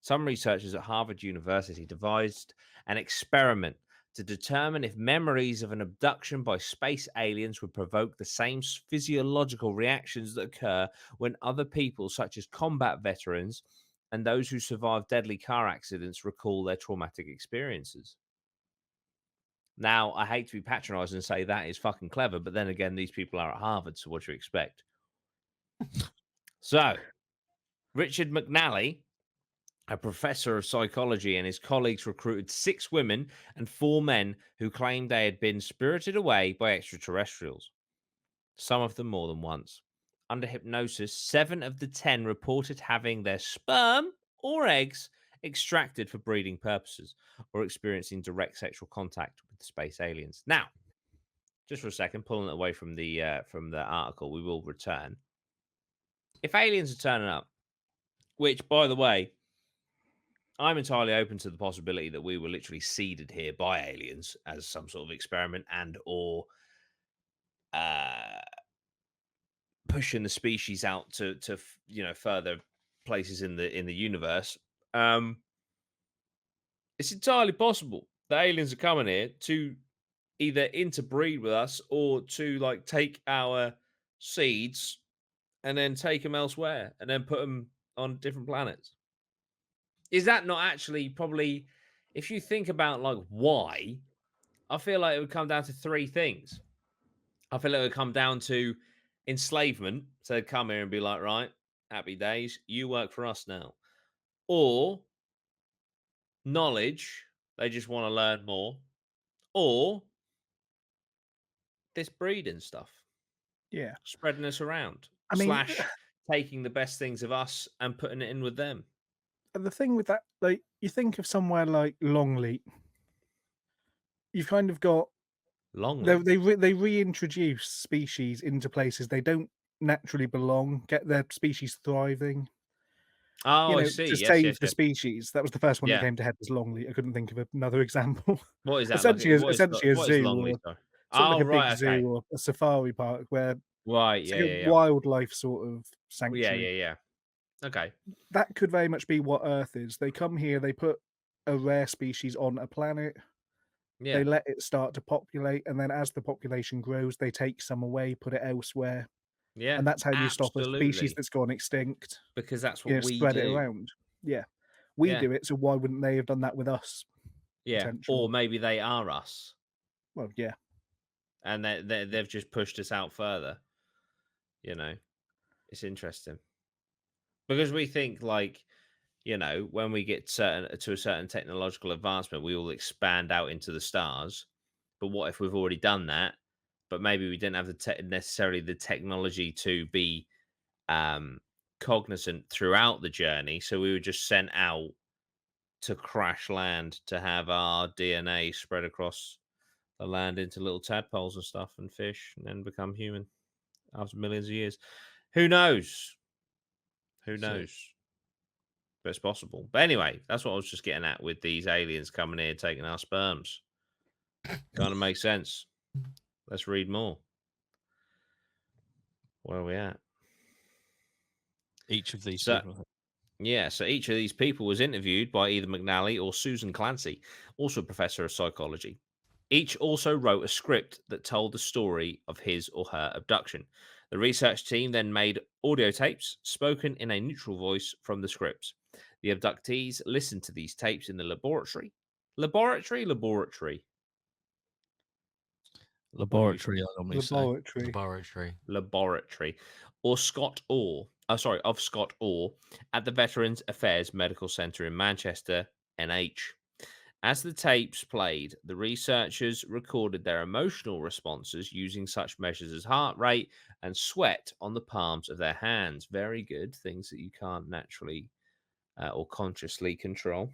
Some researchers at Harvard University devised an experiment to determine if memories of an abduction by space aliens would provoke the same physiological reactions that occur when other people, such as combat veterans and those who survived deadly car accidents, recall their traumatic experiences. Now, I hate to be patronizing and say that is fucking clever, but then again, these people are at Harvard, so what do you expect? So, Richard McNally, a professor of psychology, and his colleagues recruited 6 women and 4 men who claimed they had been spirited away by extraterrestrials, some of them more than once. Under hypnosis, 7 of the 10 reported having their sperm or eggs extracted for breeding purposes or experiencing direct sexual contact with space aliens. Now, just for a second, pulling it away from the article, we will return. If aliens are turning up, which, by the way, I'm entirely open to the possibility that we were literally seeded here by aliens as some sort of experiment and or uh, pushing the species out to further places in the universe. It's entirely possible that aliens are coming here to either interbreed with us or to like take our seeds and then take them elsewhere and then put them on different planets. Is that not actually probably, if you think about like why, I feel like it would come down to 3 things. I feel like it would come down to enslavement. So they'd come here and be like, right, happy days, you work for us now. Or knowledge, they just want to learn more. Or this breeding stuff, Yeah. spreading us around, I mean, / taking the best things of us and putting it in with them. the thing with that, like, you think of somewhere like Longleat, you've kind of got Longleat. they reintroduce species into places they don't naturally belong, get their species thriving. Oh, You I know, see. to Yes, save yes, the yes. species. That was the first one that Yeah. came to head, was Longleat. I couldn't think of another example. What is that? Essentially, Like, essentially a what is zoo, Longleat? or Sorry. sort of like Oh, a big right. zoo Okay. or a safari park where Right. it's Yeah. like a Yeah. Yeah. wildlife sort of Yeah. sanctuary. Yeah. Yeah. Okay. That could very much be what Earth is. They come here, they put a rare species on a planet, Yeah. they let it start to populate, and then as the population grows, they take some away, put it elsewhere. Yeah. And that's how you stop a species Absolutely. that's gone extinct. Because that's You what know, we spread it do. around. Yeah. We Yeah. do it, so why wouldn't they have done that with us? Yeah. Potentially. Or maybe they are us, Well, yeah. and they've just pushed us out further. You know, it's interesting because we think like, when we get to a certain technological advancement, we will expand out into the stars. But what if we've already done that? But maybe we didn't have necessarily the technology to be cognizant throughout the journey, so we were just sent out to crash land to have our DNA spread across the land into little tadpoles and stuff and fish, and then become human after millions of years. Who knows? Who Sick. knows? But it's possible. But anyway, that's what I was just getting at with these aliens coming here taking our sperms. Kind of makes sense. Let's read more. Where are we at? Each of these So, people. yeah, so each of these people was interviewed by either McNally or Susan Clancy, also a professor of psychology. Each also wrote a script that told the story of his or her abduction. The research team then made audio tapes spoken in a neutral voice from the scripts. The abductees listened to these tapes in the laboratory. Laboratory? Laboratory, I normally say. Laboratory. Laboratory. Or Scott Orr. Of Scott Orr at the Veterans Affairs Medical Centre in Manchester, NH. As the tapes played, the researchers recorded their emotional responses using such measures as heart rate and sweat on the palms of their hands. Very good. Things that you can't naturally or consciously control.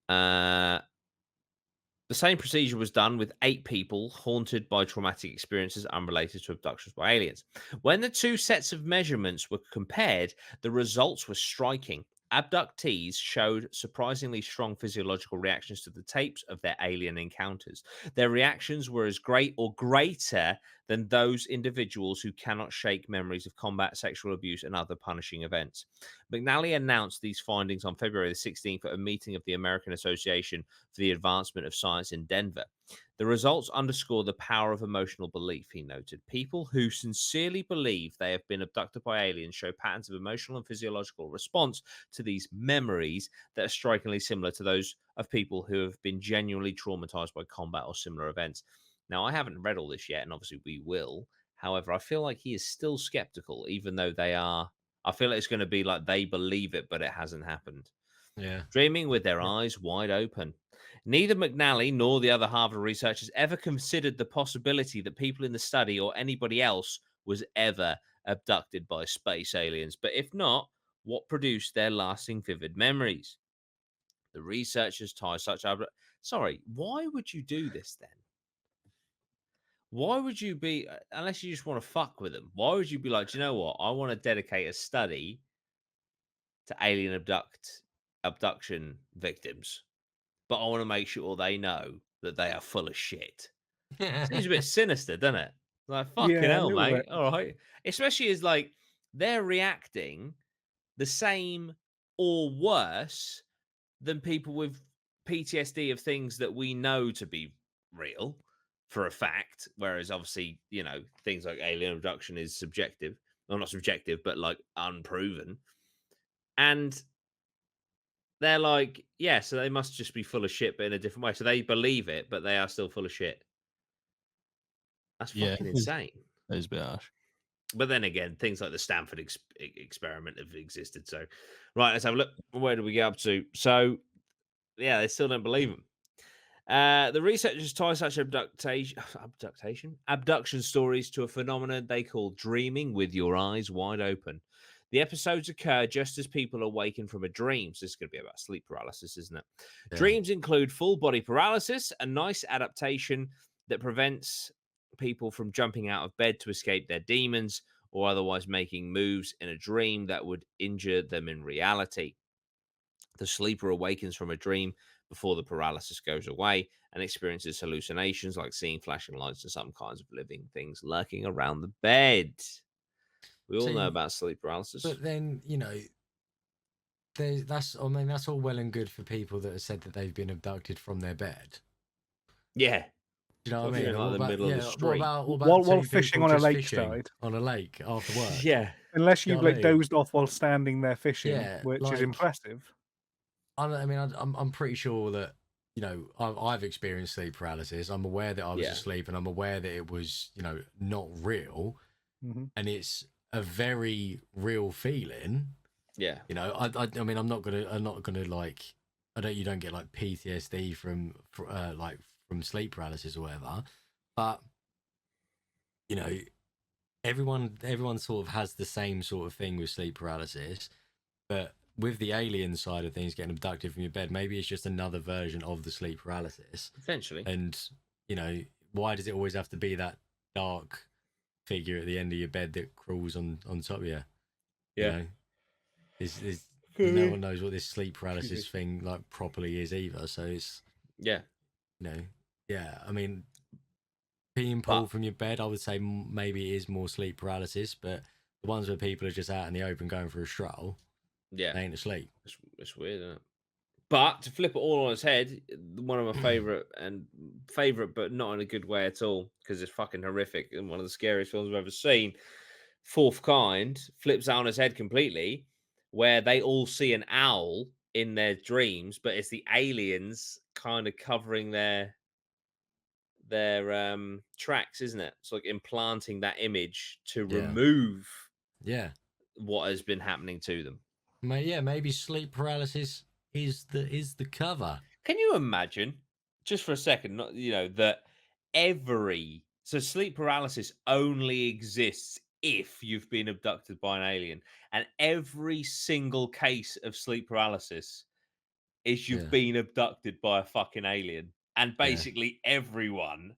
The same procedure was done with 8 people haunted by traumatic experiences unrelated to abductions by aliens. When the 2 sets of measurements were compared, the results were striking. Abductees showed surprisingly strong physiological reactions to the tapes of their alien encounters. Their reactions were as great or greater than those individuals who cannot shake memories of combat, sexual abuse, and other punishing events. McNally announced these findings on February the 16th at a meeting of the American Association for the Advancement of Science in Denver. The results underscore the power of emotional belief, he noted. People who sincerely believe they have been abducted by aliens show patterns of emotional and physiological response to these memories that are strikingly similar to those of people who have been genuinely traumatized by combat or similar events. Now, I haven't read all this yet, and obviously we will. However, I feel like he is still skeptical, even though they are. I feel like it's going to be like they believe it, but it hasn't happened. Yeah. Dreaming with their eyes wide open. Neither McNally nor the other Harvard researchers ever considered the possibility that people in the study or anybody else was ever abducted by space aliens. But if not, what produced their lasting vivid memories? The researchers tie such. Sorry, why would you do this then? Why would you be, unless you just want to fuck with them? Why would you be like, do you know what? I want to dedicate a study to alien abduction victims, but I want to make sure they know that they are full of shit. Seems a bit sinister, doesn't it? Like, fucking Yeah, a hell, little mate. bit. All right. Especially as like they're reacting the same or worse than people with PTSD of things that we know to be real for a fact. Whereas obviously, you know, things like alien abduction is subjective. Well, not subjective, but like unproven. And they're like, yeah, so they must just be full of shit, but in a different way. So they believe it, but they are still full of shit. That's Yeah, fucking insane. it's a bit harsh. But then again, things like the Stanford experiment have existed. So, right, let's have a look. Where do we get up to? So, yeah, they still don't believe them. The researchers tie such abduction stories to a phenomenon they call dreaming with your eyes wide open. The episodes occur just as people awaken from a dream. So this is going to be about sleep paralysis, isn't it? Yeah. Dreams include full body paralysis, a nice adaptation that prevents people from jumping out of bed to escape their demons or otherwise making moves in a dream that would injure them in reality. The sleeper awakens from a dream before the paralysis goes away and experiences hallucinations like seeing flashing lights and some kinds of living things lurking around the bed. We all know See, about sleep paralysis. But then, you know, that's all well and good for people that have said that they've been abducted from their bed. Yeah. Do you know What what I if you're mean? in, like, What the about, middle of the what street? about While two fishing people on a just lakeside. fishing on a lake after work? Yeah. Unless You you've know what like I mean? dozed off while standing there fishing, Yeah, which is like, impressive. I'm pretty sure that, you know, I've experienced sleep paralysis. I'm aware that I was Yeah. asleep, and I'm aware that it was, you know, not real, Hmm. and it's a very real feeling. Yeah. You know, I mean, I'm not gonna like, you don't get like PTSD from sleep paralysis or whatever, but you know, everyone sort of has the same sort of thing with sleep paralysis, but with the alien side of things, getting abducted from your bed, maybe it's just another version of the sleep paralysis. Potentially. And you know, why does it always have to be that dark figure at the end of your bed that crawls on top of you? Yeah. You know, is no one knows what this sleep paralysis thing like properly is either. So it's, Yeah. you know, yeah. I mean, being pulled from your bed, I would say maybe it is more sleep paralysis, but the ones where people are just out in the open going for a stroll, Yeah. they ain't asleep. It's weird, isn't it? But to flip it all on its head, one of my favorite, but not in a good way at all, because it's fucking horrific and one of the scariest films I've ever seen. Fourth Kind flips out on its head completely, where they all see an owl in their dreams, but it's the aliens kind of covering their tracks, isn't it? It's like implanting that image to Yeah. remove Yeah. what has been happening to them. Maybe sleep paralysis is the cover. Can you imagine, just for a second, not that so sleep paralysis only exists if you've been abducted by an alien, and every single case of sleep paralysis is you've been abducted by a fucking alien, and basically everyone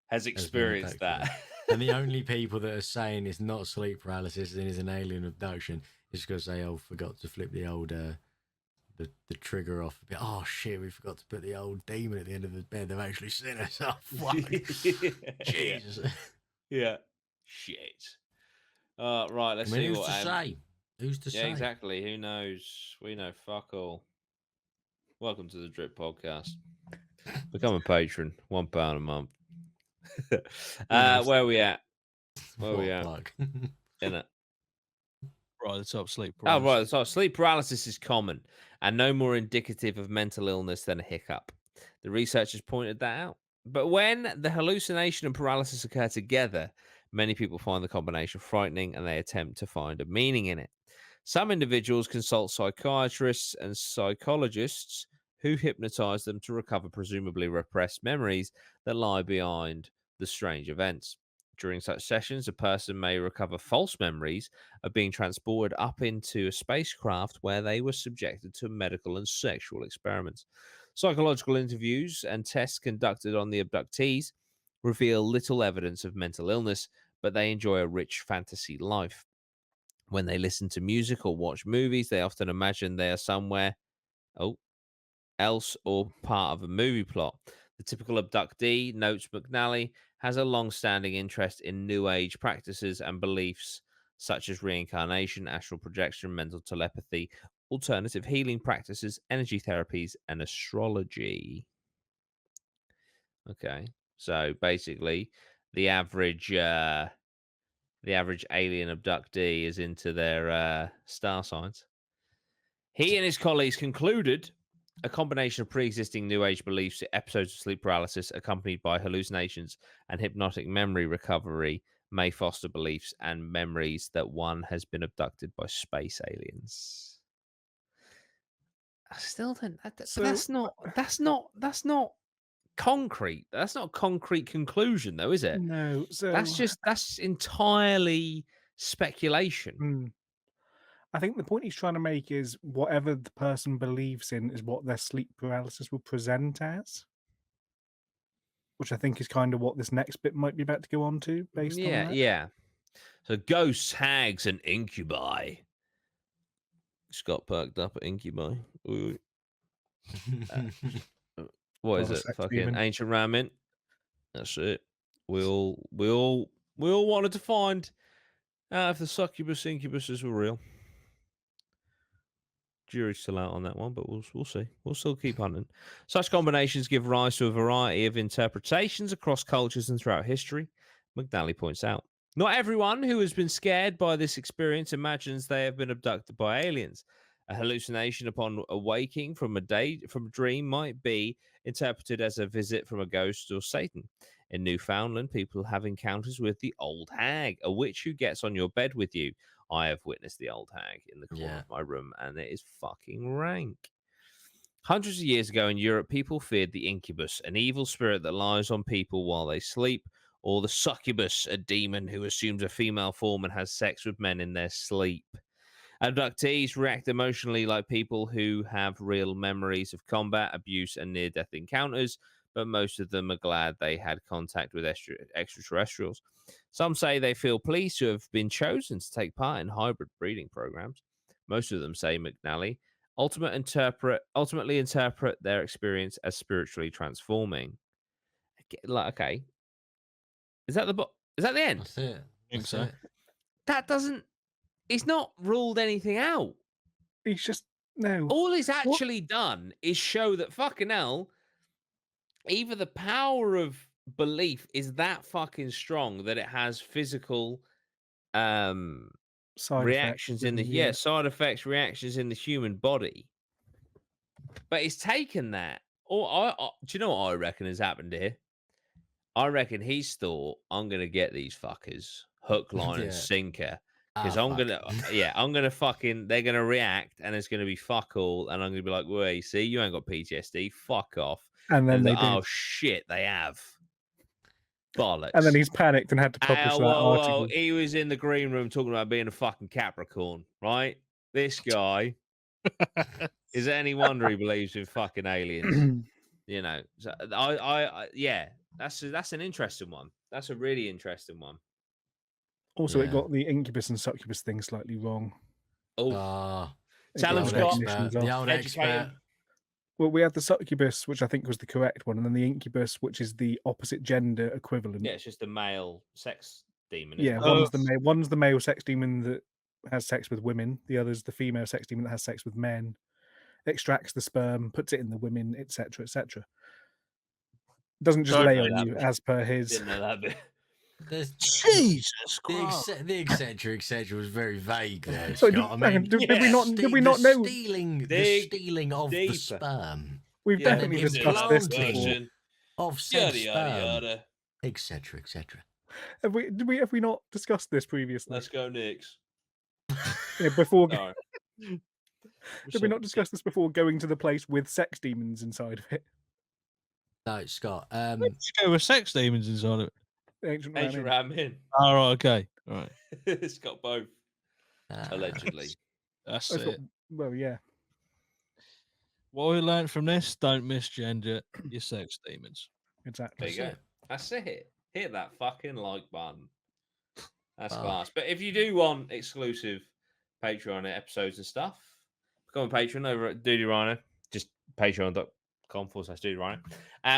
has experienced that. And the only people that are saying it's not sleep paralysis and is an alien abduction is because they all forgot to flip the old the trigger off. Oh shit, we forgot to put the old demon at the end of the bed. They've actually seen us. Oh fuck. Jesus. Yeah. Shit. Right, let's see who's what to say? Who's to yeah, say? exactly. Who knows? We know fuck all. Welcome to the Drip Podcast. Become a patron, £1 a month. Where are we at? Where are we at? Plug? In it. Right at the top, sleep Oh, paralysis. right. So sleep paralysis is common and no more indicative of mental illness than a hiccup. The researchers pointed that out. But when the hallucination and paralysis occur together, Many people find the combination frightening and they attempt to find a meaning in it. Some individuals consult psychiatrists and psychologists who hypnotize them to recover presumably repressed memories that lie behind the strange events. During such sessions, a person may recover false memories of being transported up into a spacecraft where they were subjected to medical and sexual experiments. Psychological interviews and tests conducted on the abductees reveal little evidence of mental illness, but they enjoy a rich fantasy life. When they listen to music or watch movies, they often imagine they are somewhere else or part of a movie plot. The typical abductee, notes McNally, has a long-standing interest in New Age practices and beliefs such as reincarnation, astral projection, mental telepathy, alternative healing practices, energy therapies, and astrology. Okay, so basically, the average alien abductee is into their star signs. He and his colleagues concluded a combination of pre-existing New Age beliefs, episodes of sleep paralysis, accompanied by hallucinations and hypnotic memory recovery, may foster beliefs and memories that one has been abducted by space aliens. I still don't. But So- that's not concrete. That's not a concrete conclusion, though, is it? No, so That's entirely speculation. Mm. I think the point he's trying to make is whatever the person believes in is what their sleep paralysis will present as, which I think is kind of what this next bit might be about to go on to, based on that. Yeah. So ghosts, hags, and incubi. Scott perked up at incubi. Ooh. What is Well, it? sex Fucking demon. ancient ramen. That's it. We all wanted to find out if the succubus incubuses were real. Jury's still out on that one, but we'll see. We'll still keep hunting. Such combinations give rise to a variety of interpretations across cultures and throughout history, McNally points out. Not everyone who has been scared by this experience imagines they have been abducted by aliens. A hallucination upon awaking from a dream might be interpreted as a visit from a ghost or Satan. In Newfoundland, people have encounters with the old hag, a witch who gets on your bed with you. I have witnessed the old hag in the corner of my room, and it is fucking rank. Hundreds of years ago in Europe, people feared the incubus, an evil spirit that lies on people while they sleep, or the succubus, a demon who assumes a female form and has sex with men in their sleep. Abductees react emotionally like people who have real memories of combat, abuse, and near-death encounters, but most of them are glad they had contact with extraterrestrials. Some say they feel pleased to have been chosen to take part in hybrid breeding programs. Most of them, say McNally, ultimately interpret their experience as spiritually transforming. Okay, is that the end? That's it. think That's so. it. That doesn't. It's not ruled anything out. He's just no. All it's actually done is show that fucking hell, either the power of belief is that fucking strong that it has physical Side reactions effects, in the side effects, reactions in the human body. But it's taken that. Or do you know what I reckon has happened here? I reckon he's thought, I'm gonna get these fuckers hook, line, and Yeah. sinker. Because Ah, I'm gonna fucking, they're gonna react, and it's gonna be fuck all, and I'm gonna be like, "Wait, see, you ain't got PTSD, fuck off." And then And they it's like, did. oh shit, they have bollocks. And then he's panicked and had to publish that article. He was in the green room talking about being a fucking Capricorn, right? This guy is it any wonder he believes in fucking aliens? You know, so yeah, that's an interesting one. That's a really interesting one. Also, it Yeah. got the incubus and succubus thing slightly wrong. Oh, Ah, It Tell got him, the Scott. definitions the off. old Educate expert. him. Well, we had the succubus, which I think was the correct one, and then the incubus, which is the opposite gender equivalent. Yeah, it's just a male sex demon. Yeah, Isn't it? one's the male sex demon that has sex with women. The other's the female sex demon that has sex with men. Extracts the sperm, puts it in the women, etc., etc. Doesn't just Don't lay know on that you bit. as per his. Didn't know that bit. There's Jesus the Christ. etc. was very vague there, So Scott. did we not know? The stealing of the deeper. sperm, We've Yeah, definitely then discussed this implanting before. Version. of said Yada yada sperm, yada. etc. Have we not discussed this previously? Let's go, Knicks. Yeah, before Sorry. did we not discuss this before going to the place with sex demons inside of it? No, Scott. Let's go with sex demons inside of it. The ancient Ancient Ram Inn. Ram in. All right, okay, all right. It's got both, allegedly. That's I've got, it. well, yeah. What we learned from this: don't misgender your sex demons. Exactly. There you go. That's it. Hit that fucking like button. That's Oh. class. But if you do want exclusive Patreon episodes and stuff, become a patron over at Duty Rhino. Just patreon.com/Duty Rhino.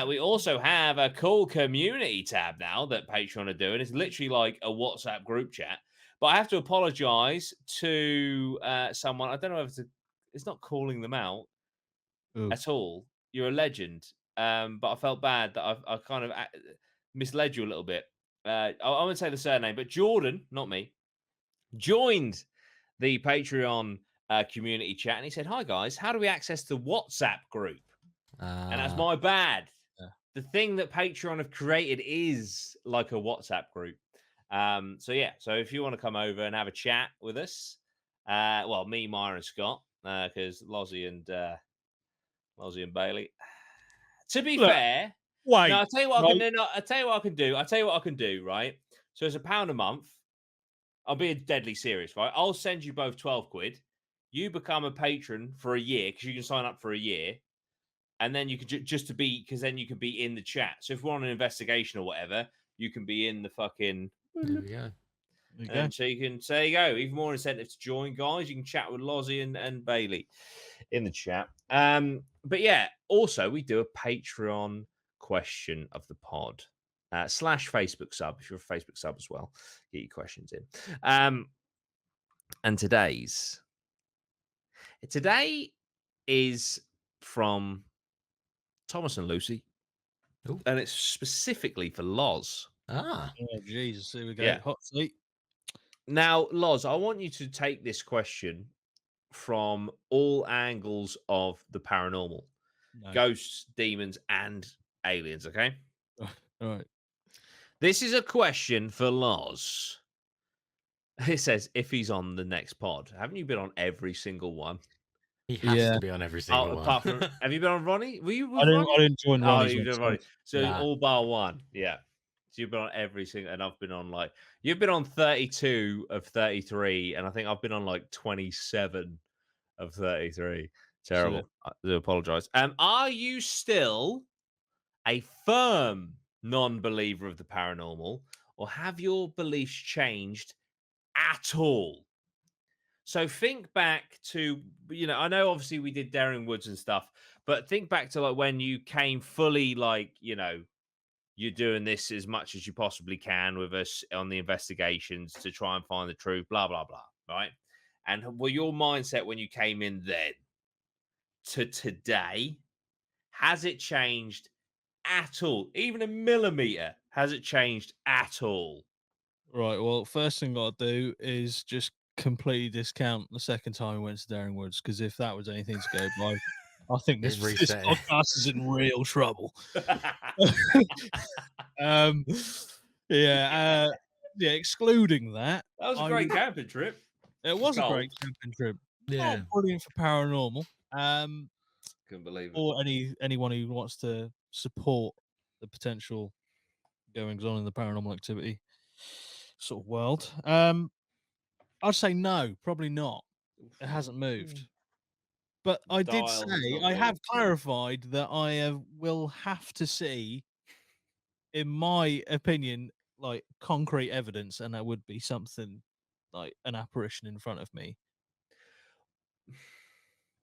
We also have a cool community tab now that Patreon are doing. It's literally like a WhatsApp group chat. But I have to apologize to someone. I don't know if it's not calling them out Ooh. at all. You're a legend. But I felt bad that I kind of misled you a little bit. I won't say the surname, but Jordan, not me, joined the Patreon community chat, and he said, "Hi guys, how do we access the WhatsApp group?" And that's my bad. Yeah. The thing that Patreon have created is like a WhatsApp group. So if you want to come over and have a chat with us, well, me, Myra, and Scott, because Lozzie and Bailey. To be Look, fair, Wait, no, I'll tell you what no. I can do. No, I'll tell you what I can do. I'll tell you what I can do, right? So it's £1 a month. I'm being deadly serious, right? I'll send you both 12 quid. You become a patron for a year because you can sign up for a year. And then you could because then you can be in the chat. So if we're on an investigation or whatever, you can be in the fucking. There we go. There you And so you can, there you go. Even more incentive to join, guys. You can chat with Lozzie and Bailey in the chat. But yeah, also we do a Patreon question of the pod / Facebook sub. If you're a Facebook sub as well, get your questions in. And today is from Thomas and Lucy. Ooh. And it's specifically for Loz. Ah. Oh, Jesus, here we go. Yeah. Hot seat. Now, Loz, I want you to take this question from all angles of the paranormal. No. Ghosts, demons, and aliens, okay? All right. This is a question for Loz. It says, if he's on the next pod. Haven't you been on every single one? He has Yeah. to be on every single one. Apart from, have you been on Ronnie? Were you with I Ronnie? didn't join Oh, Ronnie's you've one, done Ronnie. So Nah. all bar one. Yeah. So you've been on every single, and I've been on you've been on 32 of 33, and I think I've been on 27 of 33. Terrible. I do apologize. Are you still a firm non-believer of the paranormal, or have your beliefs changed at all? So think back to, I know obviously we did Daring Woods and stuff, but think back to when you came fully you're doing this as much as you possibly can with us on the investigations to try and find the truth, blah, blah, blah, right? And were your mindset when you came in then to today, has it changed at all? Even a millimeter, has it changed at all? Right. Well, first thing I'll do is just completely discount the second time we went to Daring Woods, because if that was anything to go by, I think this Reset it. podcast is in real trouble. Yeah. Excluding that, That was a I great would- camping trip. It was a Cold. great camping trip. Yeah. Not brilliant for paranormal. Couldn't believe it. Or anyone who wants to support the potential goings on in the paranormal activity sort of world. I'd say no, probably not. It hasn't moved. But I did Dial has say not I have moved. clarified that I will have to see, in my opinion, concrete evidence, and that would be something like an apparition in front of me,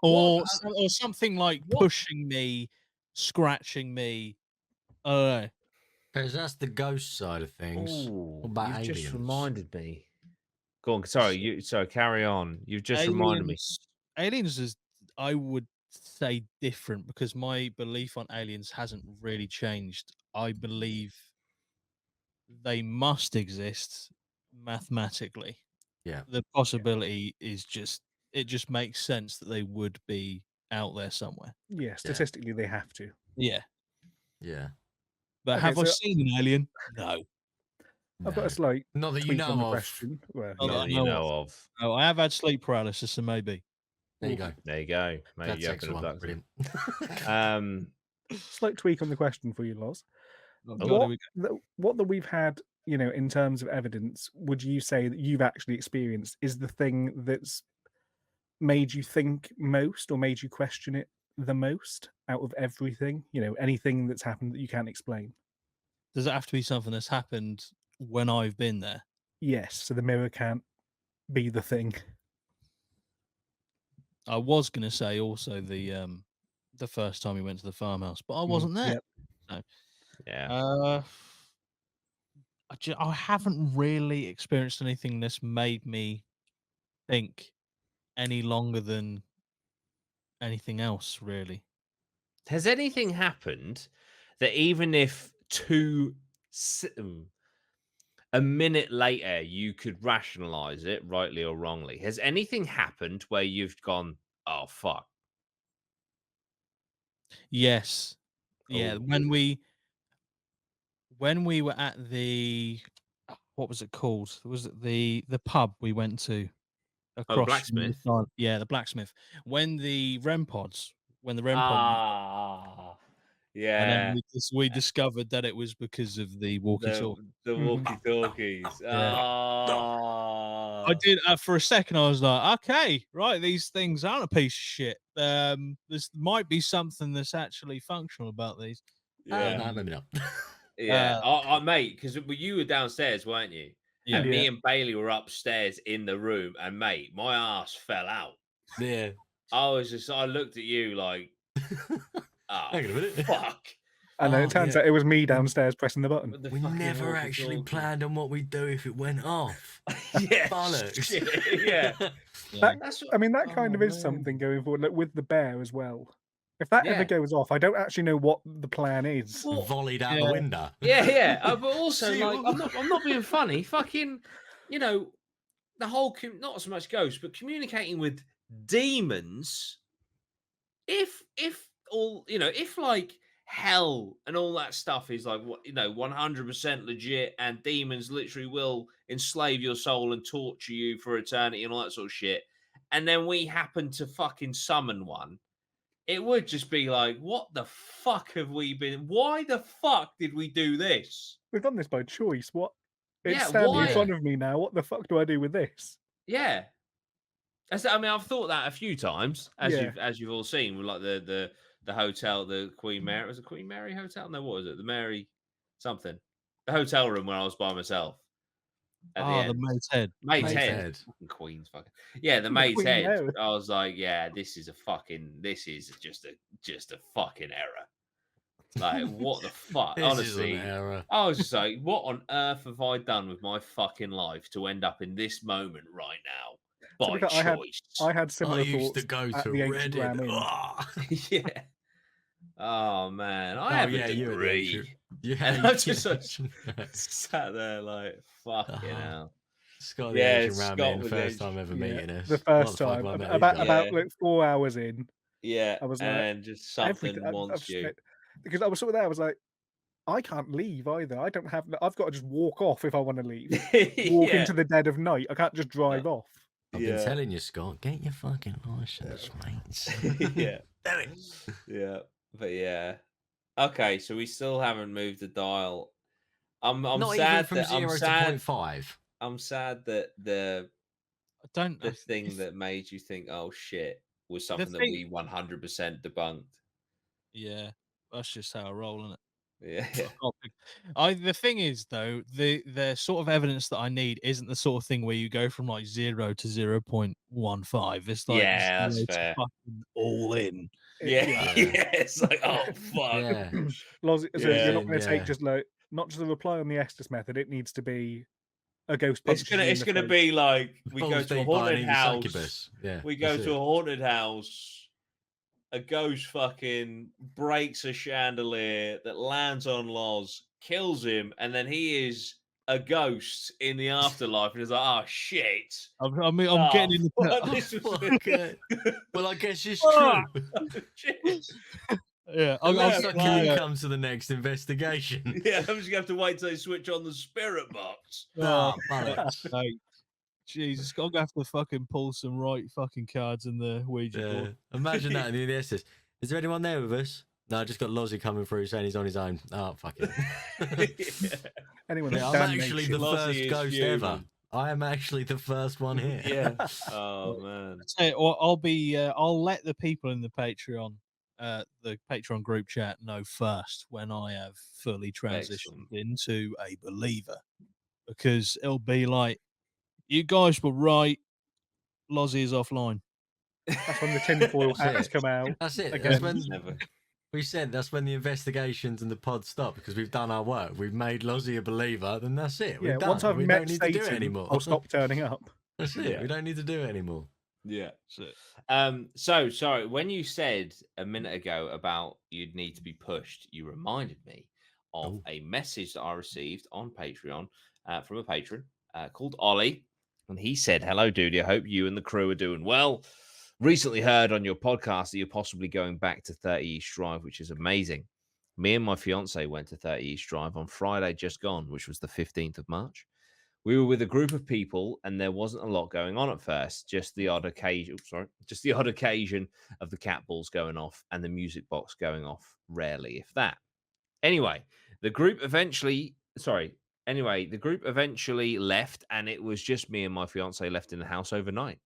or something like pushing me, scratching me. I don't know. Because that's the ghost side of things. Ooh, What about you've aliens? just reminded me. Go on, sorry, carry on. You've just reminded me. Aliens is, I would say, different, because my belief on aliens hasn't really changed. I believe they must exist mathematically. Yeah. The possibility is it just makes sense that they would be out there somewhere. Yeah, statistically they have to. Yeah. Yeah. But Okay, have I so- seen an alien? No. I've got a No. slight Not that you tweak on the know of. question. Well, Not Not that that I you know know of. Oh, I have had sleep paralysis, so maybe. There you go. There you go. Maybe That's you have been sexual one. abducted. Brilliant. slight tweak on the question for you, Loz. Oh, God, here we What that we've had, in terms of evidence, would you say that you've actually experienced is the thing that's made you think most or made you question it the most out of everything? Anything that's happened that you can't explain. Does it have to be something that's happened when I've been there? Yes, so the mirror can't be the thing. I was going to say also the first time we went to the farmhouse, but I wasn't there. Yep. Yeah. I haven't really experienced anything that's made me think any longer than anything else, really. Has anything happened that even if a minute later you could rationalize it, rightly or wrongly? Has anything happened where you've gone, oh fuck? Yes. Yeah. Oh. When we were at the what was it called? Was it the pub we went to across from the Blacksmith? Yeah, the blacksmith. When the REM pods, when the REM pod, Ah, and then yeah. we discovered that it was because of the walkie-talkie. The Mhm. walkie-talkies. Yeah. Ah. I did for a second. I was like, okay, right, these things aren't a piece of shit. This might be something that's actually functional about these. Yeah. No, maybe not. Yeah, Uh, mate, because you were downstairs, weren't you? Yeah. And me Yeah. and Bailey were upstairs in the room, and mate, my ass fell out. Yeah. I looked at you like, oh, Hang on a minute. fuck. And then Oh, it turns yeah. out it was me downstairs pressing the button. With the We fucking never actually walkie-talkie. planned on what we'd do if it went off. Yeah, Bollocks. shit, yeah. That, That's what, I mean, that kind oh, of is man. something going forward, like with the bear as well. If that ever Yeah. goes off, I don't actually know what the plan is. Well, Volleyed out the Yeah. window. yeah. But also, See, like, I'm not being funny. Fucking, the whole not so much ghosts, but communicating with demons. If like hell and all that stuff is like 100% legit, and demons literally will enslave your soul and torture you for eternity and all that sort of shit, and then we happen to fucking summon one, it would just be like, what the fuck have we been? Why the fuck did we do this? We've done this by choice. What? It's Yeah, standing in why? front of me now. What the fuck do I do with this? Yeah. I mean, I've thought that a few times, as Yeah. you've all seen, with like the hotel, the Queen Mary. Was it Queen Mary Hotel? No, what was it? The Mary something. The hotel room where I was by myself at the the end. Maid's Head. Maid's Maid's Head. Head. Fucking Queen's fucking. Yeah, the The Maid's Queen Head. Mary. I was like, yeah, this is just a fucking error. Like, what the fuck? This Honestly, is an error. I was just like, what on earth have I done with my fucking life to end up in this moment right now To by be fair, choice? I had similar I used thoughts to go at to the ancient Reddit. Ram Inn. Ah. Yeah. Oh man, I Oh, have yeah, a you were the degree. ancient- Yeah, And you I just like, did. sat there like, fucking Uh-huh. hell. Scott the Yeah, Asian Ram Scott In, was first the- time ever Yeah, meeting us. the What first fuck time, have I met about these guys? Yeah. like 4 hours in, Yeah, I was like, and just something everything. wants you. Because I was sort of there. I was like, I can't leave either. I've got to just walk off if I want to leave. Walk Yeah. into the dead of night. I can't just drive off. I've been telling you, Scott, get your fucking license, mate. Yeah. Do it. Yeah, but yeah. Okay, so we still haven't moved the dial. I'm Not even sad from that 0 I'm to sad. 0.5. I'm sad that the don't thing that made you think, oh shit, was The something that thing- we 100% debunked. Yeah, that's just how I roll, isn't it? Yeah. The thing is though, the sort of evidence that I need isn't the sort of thing where you go from like 0 to 0.15. It's like Yeah, that's 0 to fair. fucking all in. Yeah, Yeah. yeah. It's like, oh fuck. Yeah. So Yeah, you're not going to take yeah. just like not just a reply on the Estes method. It needs to be a ghost. It's punches you gonna in the face. be like we go Balls to a deep by an haunted evil house. succubus. Yeah, We go that's to it. a haunted house. A ghost fucking breaks a chandelier that lands on Loz, kills him, and then he is a ghost in the afterlife. And he's like, oh shit. I'm Oh, getting in the fuck, pit. this was Fuck it. Well, I guess it's Ah. true. shit. Yeah, At least no, I get can the, come to the next investigation. Yeah, I'm just gonna have to wait till they switch on the spirit box. oh, Ah, bollocks. mate. Jesus, I'm gonna have to fucking pull some right fucking cards in the Ouija Yeah. board. Imagine that in the SS. Is there anyone there with us? No, I just got Lozzie coming through saying he's on his own. Oh, fuck it. Anyone Yeah, of I'm actually the damnation. Lozzie first is ghost ever. fuming. I am actually the first one here. Yeah. Oh man. Say, or I'll be. I'll let the people in the Patreon group chat know first when I have fully transitioned Excellent. into a believer, because it'll be like, you guys were right. Lozzie is offline. That's when the tinfoil That's hats it. come out. That's it. Again. That's when Never. we said that's when the investigations and the pods stop because we've done our work. We've made Lozzie a believer, then that's it. We're Yeah, done. once I've We met don't need to do it Satan, anymore. I'll stop turning up. That's it. Yeah. We don't need to do it anymore. Yeah. So, So sorry, when you said a minute ago about you'd need to be pushed, you reminded me of Oh. a message that I received on Patreon from a patron called Ollie. And he said, "Hello, dude. I hope you and the crew are doing well. Recently heard on your podcast that you're possibly going back to 30 East Drive, which is amazing. Me and my fiance went to 30 East Drive on Friday just gone, which was the 15th of March. We were with a group of people, and there wasn't a lot going on at first. Just the odd occasion. Just the odd occasion of the cat balls going off and the music box going off. Rarely, if that. Anyway, the group eventually. The group eventually left, and it was just me and my fiance left in the house overnight.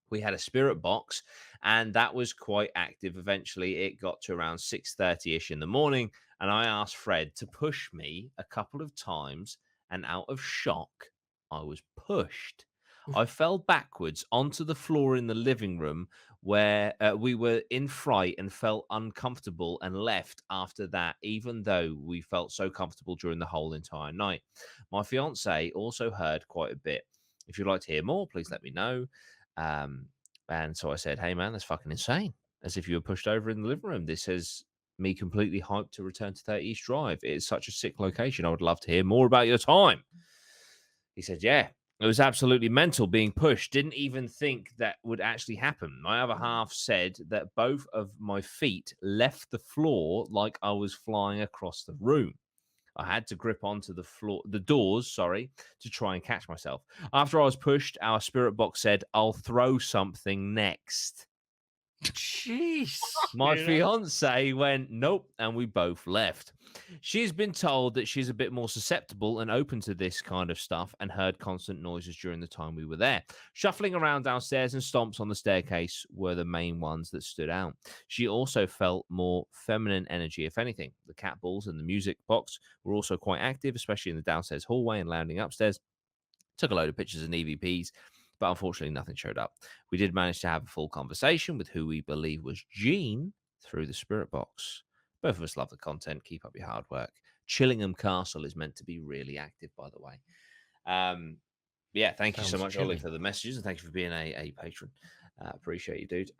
We had a spirit box, and that was quite active. Eventually, it got to around 6:30ish in the morning, and I asked Fred to push me a couple of times, and out of shock, I was pushed. I fell backwards onto the floor in the living room where we were in fright and felt uncomfortable and left after that, even though we felt so comfortable during the whole entire night. My fiance also heard quite a bit. If you'd like to hear more, please let me know. And so I said, "Hey man, that's fucking insane." As if you were pushed over in the living room. This has me completely hyped to return to 30 East Drive. It is such a sick location. I would love to hear more about your time. He said, "Yeah, it was absolutely mental being pushed. Didn't even think that would actually happen. My other half said that both of my feet left the floor like I was flying across the room. I had to grip onto the doors, to try and catch myself. After I was pushed, our spirit box said, 'I'll throw something next.' Jeez. My fiance went, 'Nope,' and we both left. She's been told that she's a bit more susceptible and open to this kind of stuff and heard constant noises during the time we were there. Shuffling around downstairs and stomps on the staircase were the main ones that stood out. She also felt more feminine energy, if anything. The cat balls and the music box were also quite active, especially in the downstairs hallway and landing upstairs. Took a load of pictures and EVPs, but unfortunately nothing showed up. We did manage to have a full conversation with who we believe was Jean through the spirit box. Both of us love the content. Keep up your hard work. Chillingham Castle is meant to be really active, by the way. Yeah, thank you so Sounds much, Ollie, chilling. for the messages, and thank you for being a patron. Appreciate you, dude.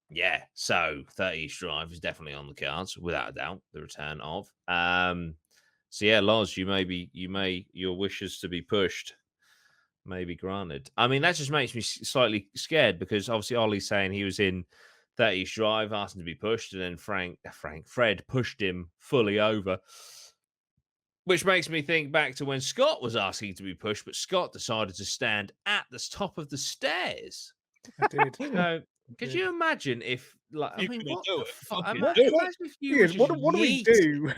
Yeah, so 30 East Drive is definitely on the cards, without a doubt. The return of. So yeah, Loz, your wishes to be pushed may be granted. I mean, that just makes me slightly scared because obviously Ollie's saying he was in 30 East Drive, asking to be pushed, and then Fred pushed him fully over. Which makes me think back to when Scott was asking to be pushed, but Scott decided to stand at the top of the stairs. I did. So, could you imagine if, like, I You're mean, gonna what do the it, fuck? fucking Imagine do it. if you were Ian, just what do we yeeted. do?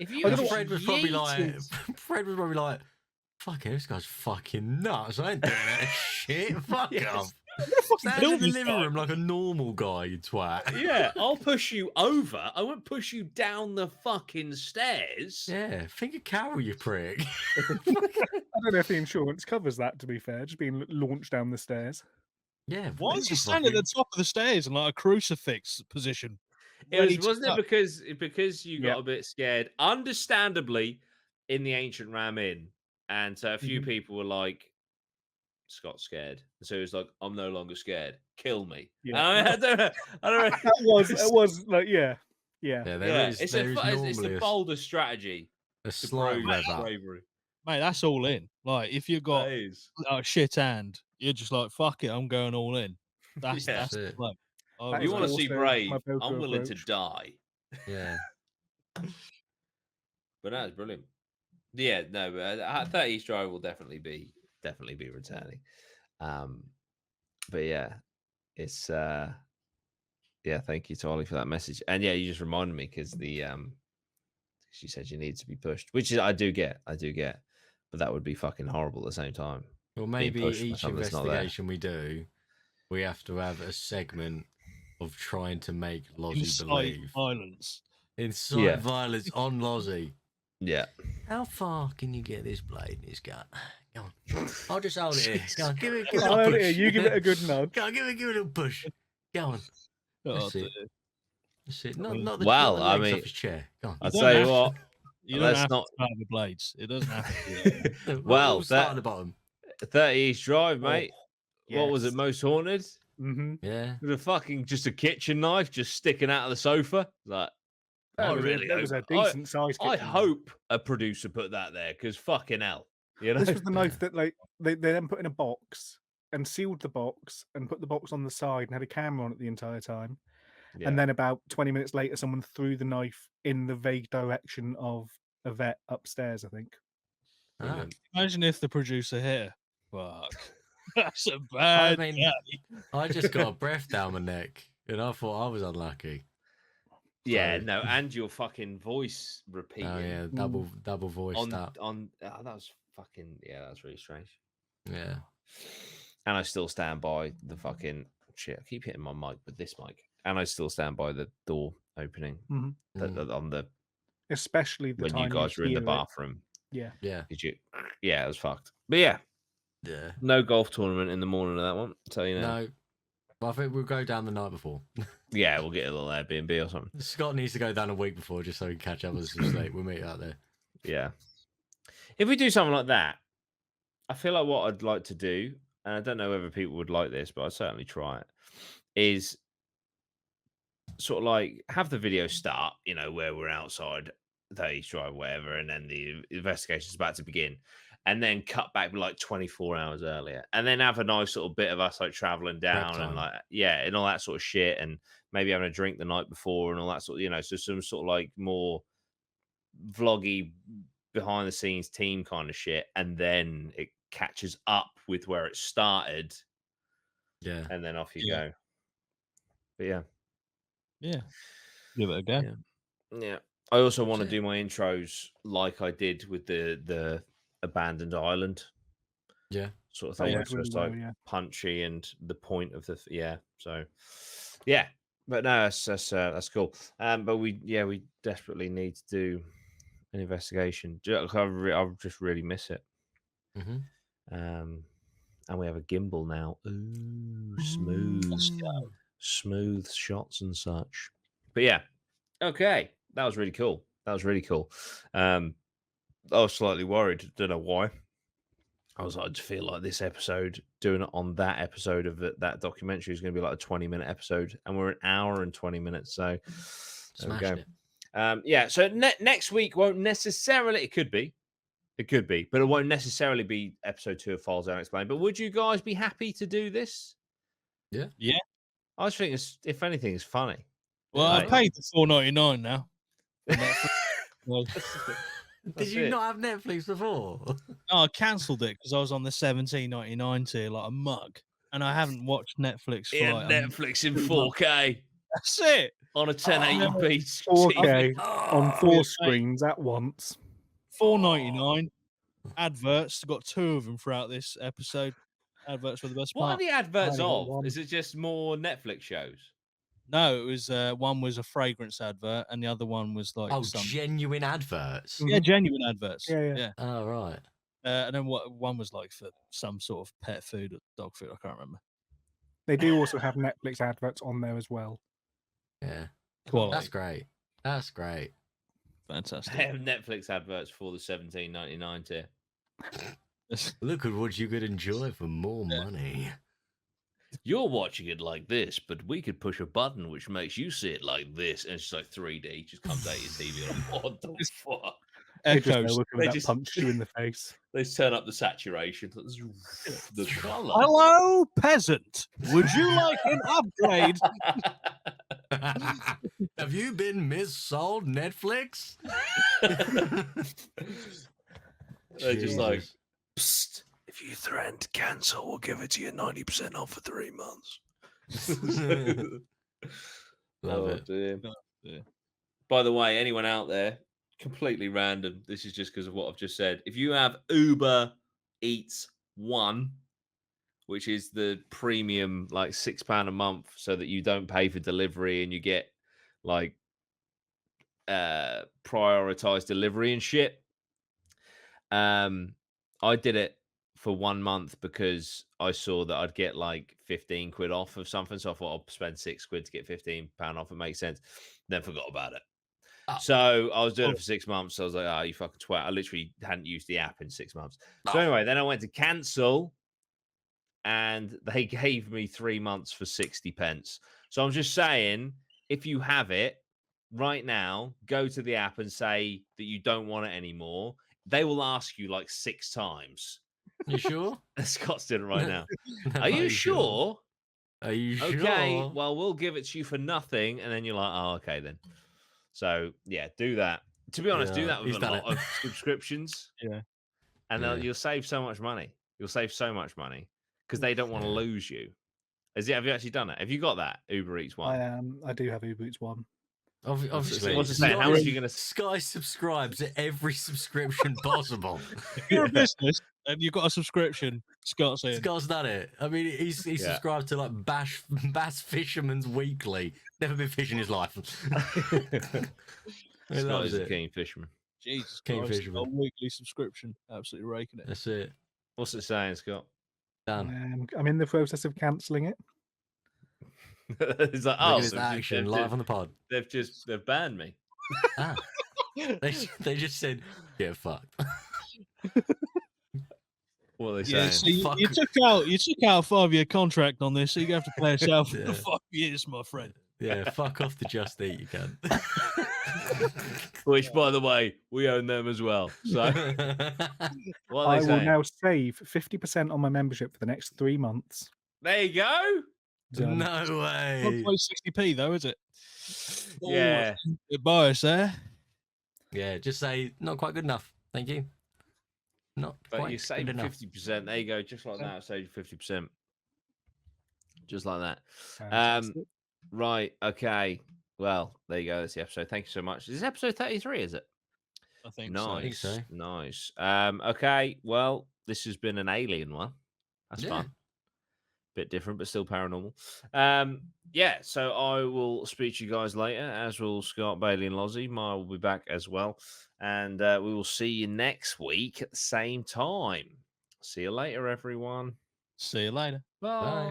If you I were don't know just Fred was probably like, yeeted. Fred was probably like, fucking, this guy's fucking nuts. I ain't doing that shit. Fuck Yes. off. Fucking Stand kill in the this living guy. room like a normal guy, you twat. Yeah, I'll push you over. I won't push you down the fucking stairs. Yeah, think of Carol, you prick. I don't know if the insurance covers that, to be fair, just being launched down the stairs. Yeah. Why what is he the standing at fuck? the top of the stairs in like a crucifix position? Wasn't it go? because you got Yep. a bit scared, understandably, in the ancient Ram Inn, and so a few Mhm. people were like, "Scott's scared," so he was like, "I'm no longer scared. Kill me." Yeah. I don't know. I don't know. It was like, yeah. Yeah, Yeah, there it's is it's the normally bolder strategy a to slight prove rev up. bravery. Mate, that's all in. Like, if you got That is. a shit hand, you're just like, fuck it, I'm going all in. That's Yeah. the That's it. play. I That You is want to see also brave? my Boku I'm willing to approach. die. Yeah. But no, it's brilliant. Yeah, no, 30 Drive will definitely be returning. But yeah, it's yeah, thank you to Ollie for that message. And yeah, you just reminded me because she said you need to be pushed, which is I do get, but that would be fucking horrible at the same time. Well, Being maybe pushed by each something that's not there. investigation we do, we have to have a segment of trying to make Lozzie incite believe. violence. Incite Yeah. violence on Lozzie. Yeah. How far can you get this blade in his gut? Go on. I'll just hold it here. Go on, give it a I'll hold it push. here, you give it a good nudge. Go on, give it a little push. Go on. Oh, That's it. dear. That's it. Not the, Well, not the I legs mean, off his chair. Go on. I'll don't tell you have what. You Let's don't have not- to start with blades. It doesn't have to be. Well, we'll start that- at the bottom. 30 East Drive, Oh, mate. What was it? yes. Most haunted? Mm-hmm. Yeah. With a fucking just a kitchen knife just sticking out of the sofa. Like, I really It was a hope- decent sized. I hope a producer put that there because fucking hell, you know. This was the knife that like they then put in a box and sealed the box and put the box on the side and had a camera on it the entire time. Yeah. And then about 20 minutes later, someone threw the knife in the vague direction of a vet upstairs, I think. Ah. Brilliant. Imagine if the producer here. Fuck. That's a bad mean, day. I just got a breath down my neck and I thought I was unlucky. Yeah, So- no, and your fucking voice repeating. Oh yeah, double voice on that. that was fucking that was really strange. Yeah. And I still stand by the fucking shit. I keep hitting my mic with this mic, and I still stand by the door opening Mhm. on the Especially the when time you guys were in the hear it. bathroom. Yeah. Yeah. Did you? Yeah, it was fucked. But yeah, Yeah. no golf tournament in the morning of that one. Tell you now. No. Well, I think we'll go down the night before. Yeah, we'll get a little Airbnb or something. Scott needs to go down a week before just so we can catch up with some sleep. We'll meet out there. Yeah. If we do something like that, I feel like what I'd like to do, and I don't know whether people would like this, but I'd certainly try it, is sort of like have the video start, you know, where we're outside the East Drive, whatever, and then the investigation's about to begin, and then cut back like 24 hours earlier, and then have a nice sort of bit of us like traveling down and time. like, yeah, and all that sort of shit, and maybe having a drink the night before and all that sort of, you know, so some sort of like more vloggy behind the scenes team kind of shit, and then it catches up with where it started, Yeah. and then off you Yeah. go. But yeah. Yeah. Give it a go. Yeah. I also want to That's it. do my intros like I did with the abandoned island Yeah. sort of That thing. worked So really it's well, like yeah. punchy and the point of the yeah. So yeah, but no, that's cool. But we desperately need to do an investigation. I just really miss it. Mm-hmm. And we have a gimbal now. Ooh, smooth shots and such. But yeah, okay, that was really cool. I was slightly worried. Don't know why. I was like, I just feel like this episode, doing it on that episode of that documentary, is going to be like a 20-minute episode, and we're an hour and 20 minutes. So there we Smashed go. it. Yeah. So next week won't necessarily. It could be, but it won't necessarily be episode 2 of Files Unexplained. But would you guys be happy to do this? Yeah. Yeah. I just think it's, if anything, it's funny. Well, Yeah, I've paid the $4.99 now. Well, Did you not have Netflix before? no, I cancelled it because I was on the $17.99 tier like a mug, and I haven't watched Netflix for Yeah, like Netflix in 4K That's it. on a 1080p. 4K on Oh, 4 mate. screens at once. $4.99. Adverts. Got 2 of them throughout this episode. Adverts were the best What are part. the adverts only got of? one. Is it just more Netflix shows? No, it was one was a fragrance advert, and the other one was like Oh, some genuine adverts. yeah, genuine adverts. Yeah, yeah. Oh, right. And then one was like for some sort of pet food or dog food. I can't remember. They do also have Netflix adverts on there as well. Yeah. Quality. That's great. That's great. They Fantastic. have Netflix adverts for the $17.99 tier. Look at what you could enjoy for more money. You're watching it like this, but we could push a button which makes you see it like this, and it's just like 3D. Just comes out your TV. Like, what the fuck? They just Echoes. know we're They that just- punched you in the face. They turn up the saturation. The color. Hello, peasant. Would you like an upgrade? Have you been missold Netflix? They're just like, Jesus. psst, if you threaten to cancel, we'll give it to you 90% off for 3 months. Love it. Dear. Yeah. By the way, anyone out there, completely random. This is just because of what I've just said. If you have Uber Eats One, which is the premium, like £6 a month, so that you don't pay for delivery and you get like prioritized delivery and shit. I did it for 1 month because I saw that I'd get like 15 quid off of something. So I thought I'll spend £6 to get £15 off. It makes sense. Then forgot about it. So I was doing it for 6 months. So I was like, oh, you fucking twat. I literally hadn't used the app in 6 months. So anyway, then I went to cancel and they gave me 3 months for 60 pence. So I'm just saying, if you have it right now, go to the app and say that you don't want it anymore. They will ask you like 6 times. You sure? Scott's doing it right now. No, Are you sure? Are you Okay, sure? well, we'll give it to you for nothing. And then you're like, oh, okay, then. So, yeah, do that. To be honest, do Yeah, that with he's a done lot it. of subscriptions. Yeah. And Yeah. you'll save so much money. You'll save so much money because they don't want to Yeah. lose you. Have you actually done it? Have you got that Uber Eats one? I do have Uber Eats One. Obviously, what's it saying? How much are you gonna? Sky subscribes to every subscription possible. If you're a business and you've got a subscription, Scott's in. Scott's done it. I mean, he's Yeah. subscribed to like Bass Fisherman's Weekly. Never been fishing his life. He Scott loves is a it. keen fisherman. Jesus King Christ, Fisherman. a weekly subscription. Absolutely raking it. That's it. What's it saying, Scott? Done. I'm in the process of cancelling it. It's like, Look oh, at his action live on the pod. they've banned me. Ah. They just said, get fucked. What are they Yeah, saying? so you took out a 5-year contract on this, so you have to play yourself for Yeah. the 5 years, my friend. Yeah, fuck off the Just Eat, you can. Which, by the way, we own them as well. So what are I they will saying? now save 50% on my membership for the next 3 months. There you go. Done. No Not way. quite 60p though, is it? Yeah. Good bias there. Yeah, just say not quite good enough. Thank you. Not But quite you save good enough. 50%. There you go. Just like that. Save 50%. Just like that. Fantastic. Right. Okay. Well, there you go. That's the episode. Thank you so much. This is episode 33, is it? I think Nice. so. think so. Nice. Okay. Well, this has been an alien one. That's Yeah. fun. Bit different, but still paranormal. Yeah, so I will speak to you guys later, as will Scott, Bailey, and Lozzie. Maya will be back as well. And we will see you next week at the same time. See you later, everyone. See you later. Bye. Bye.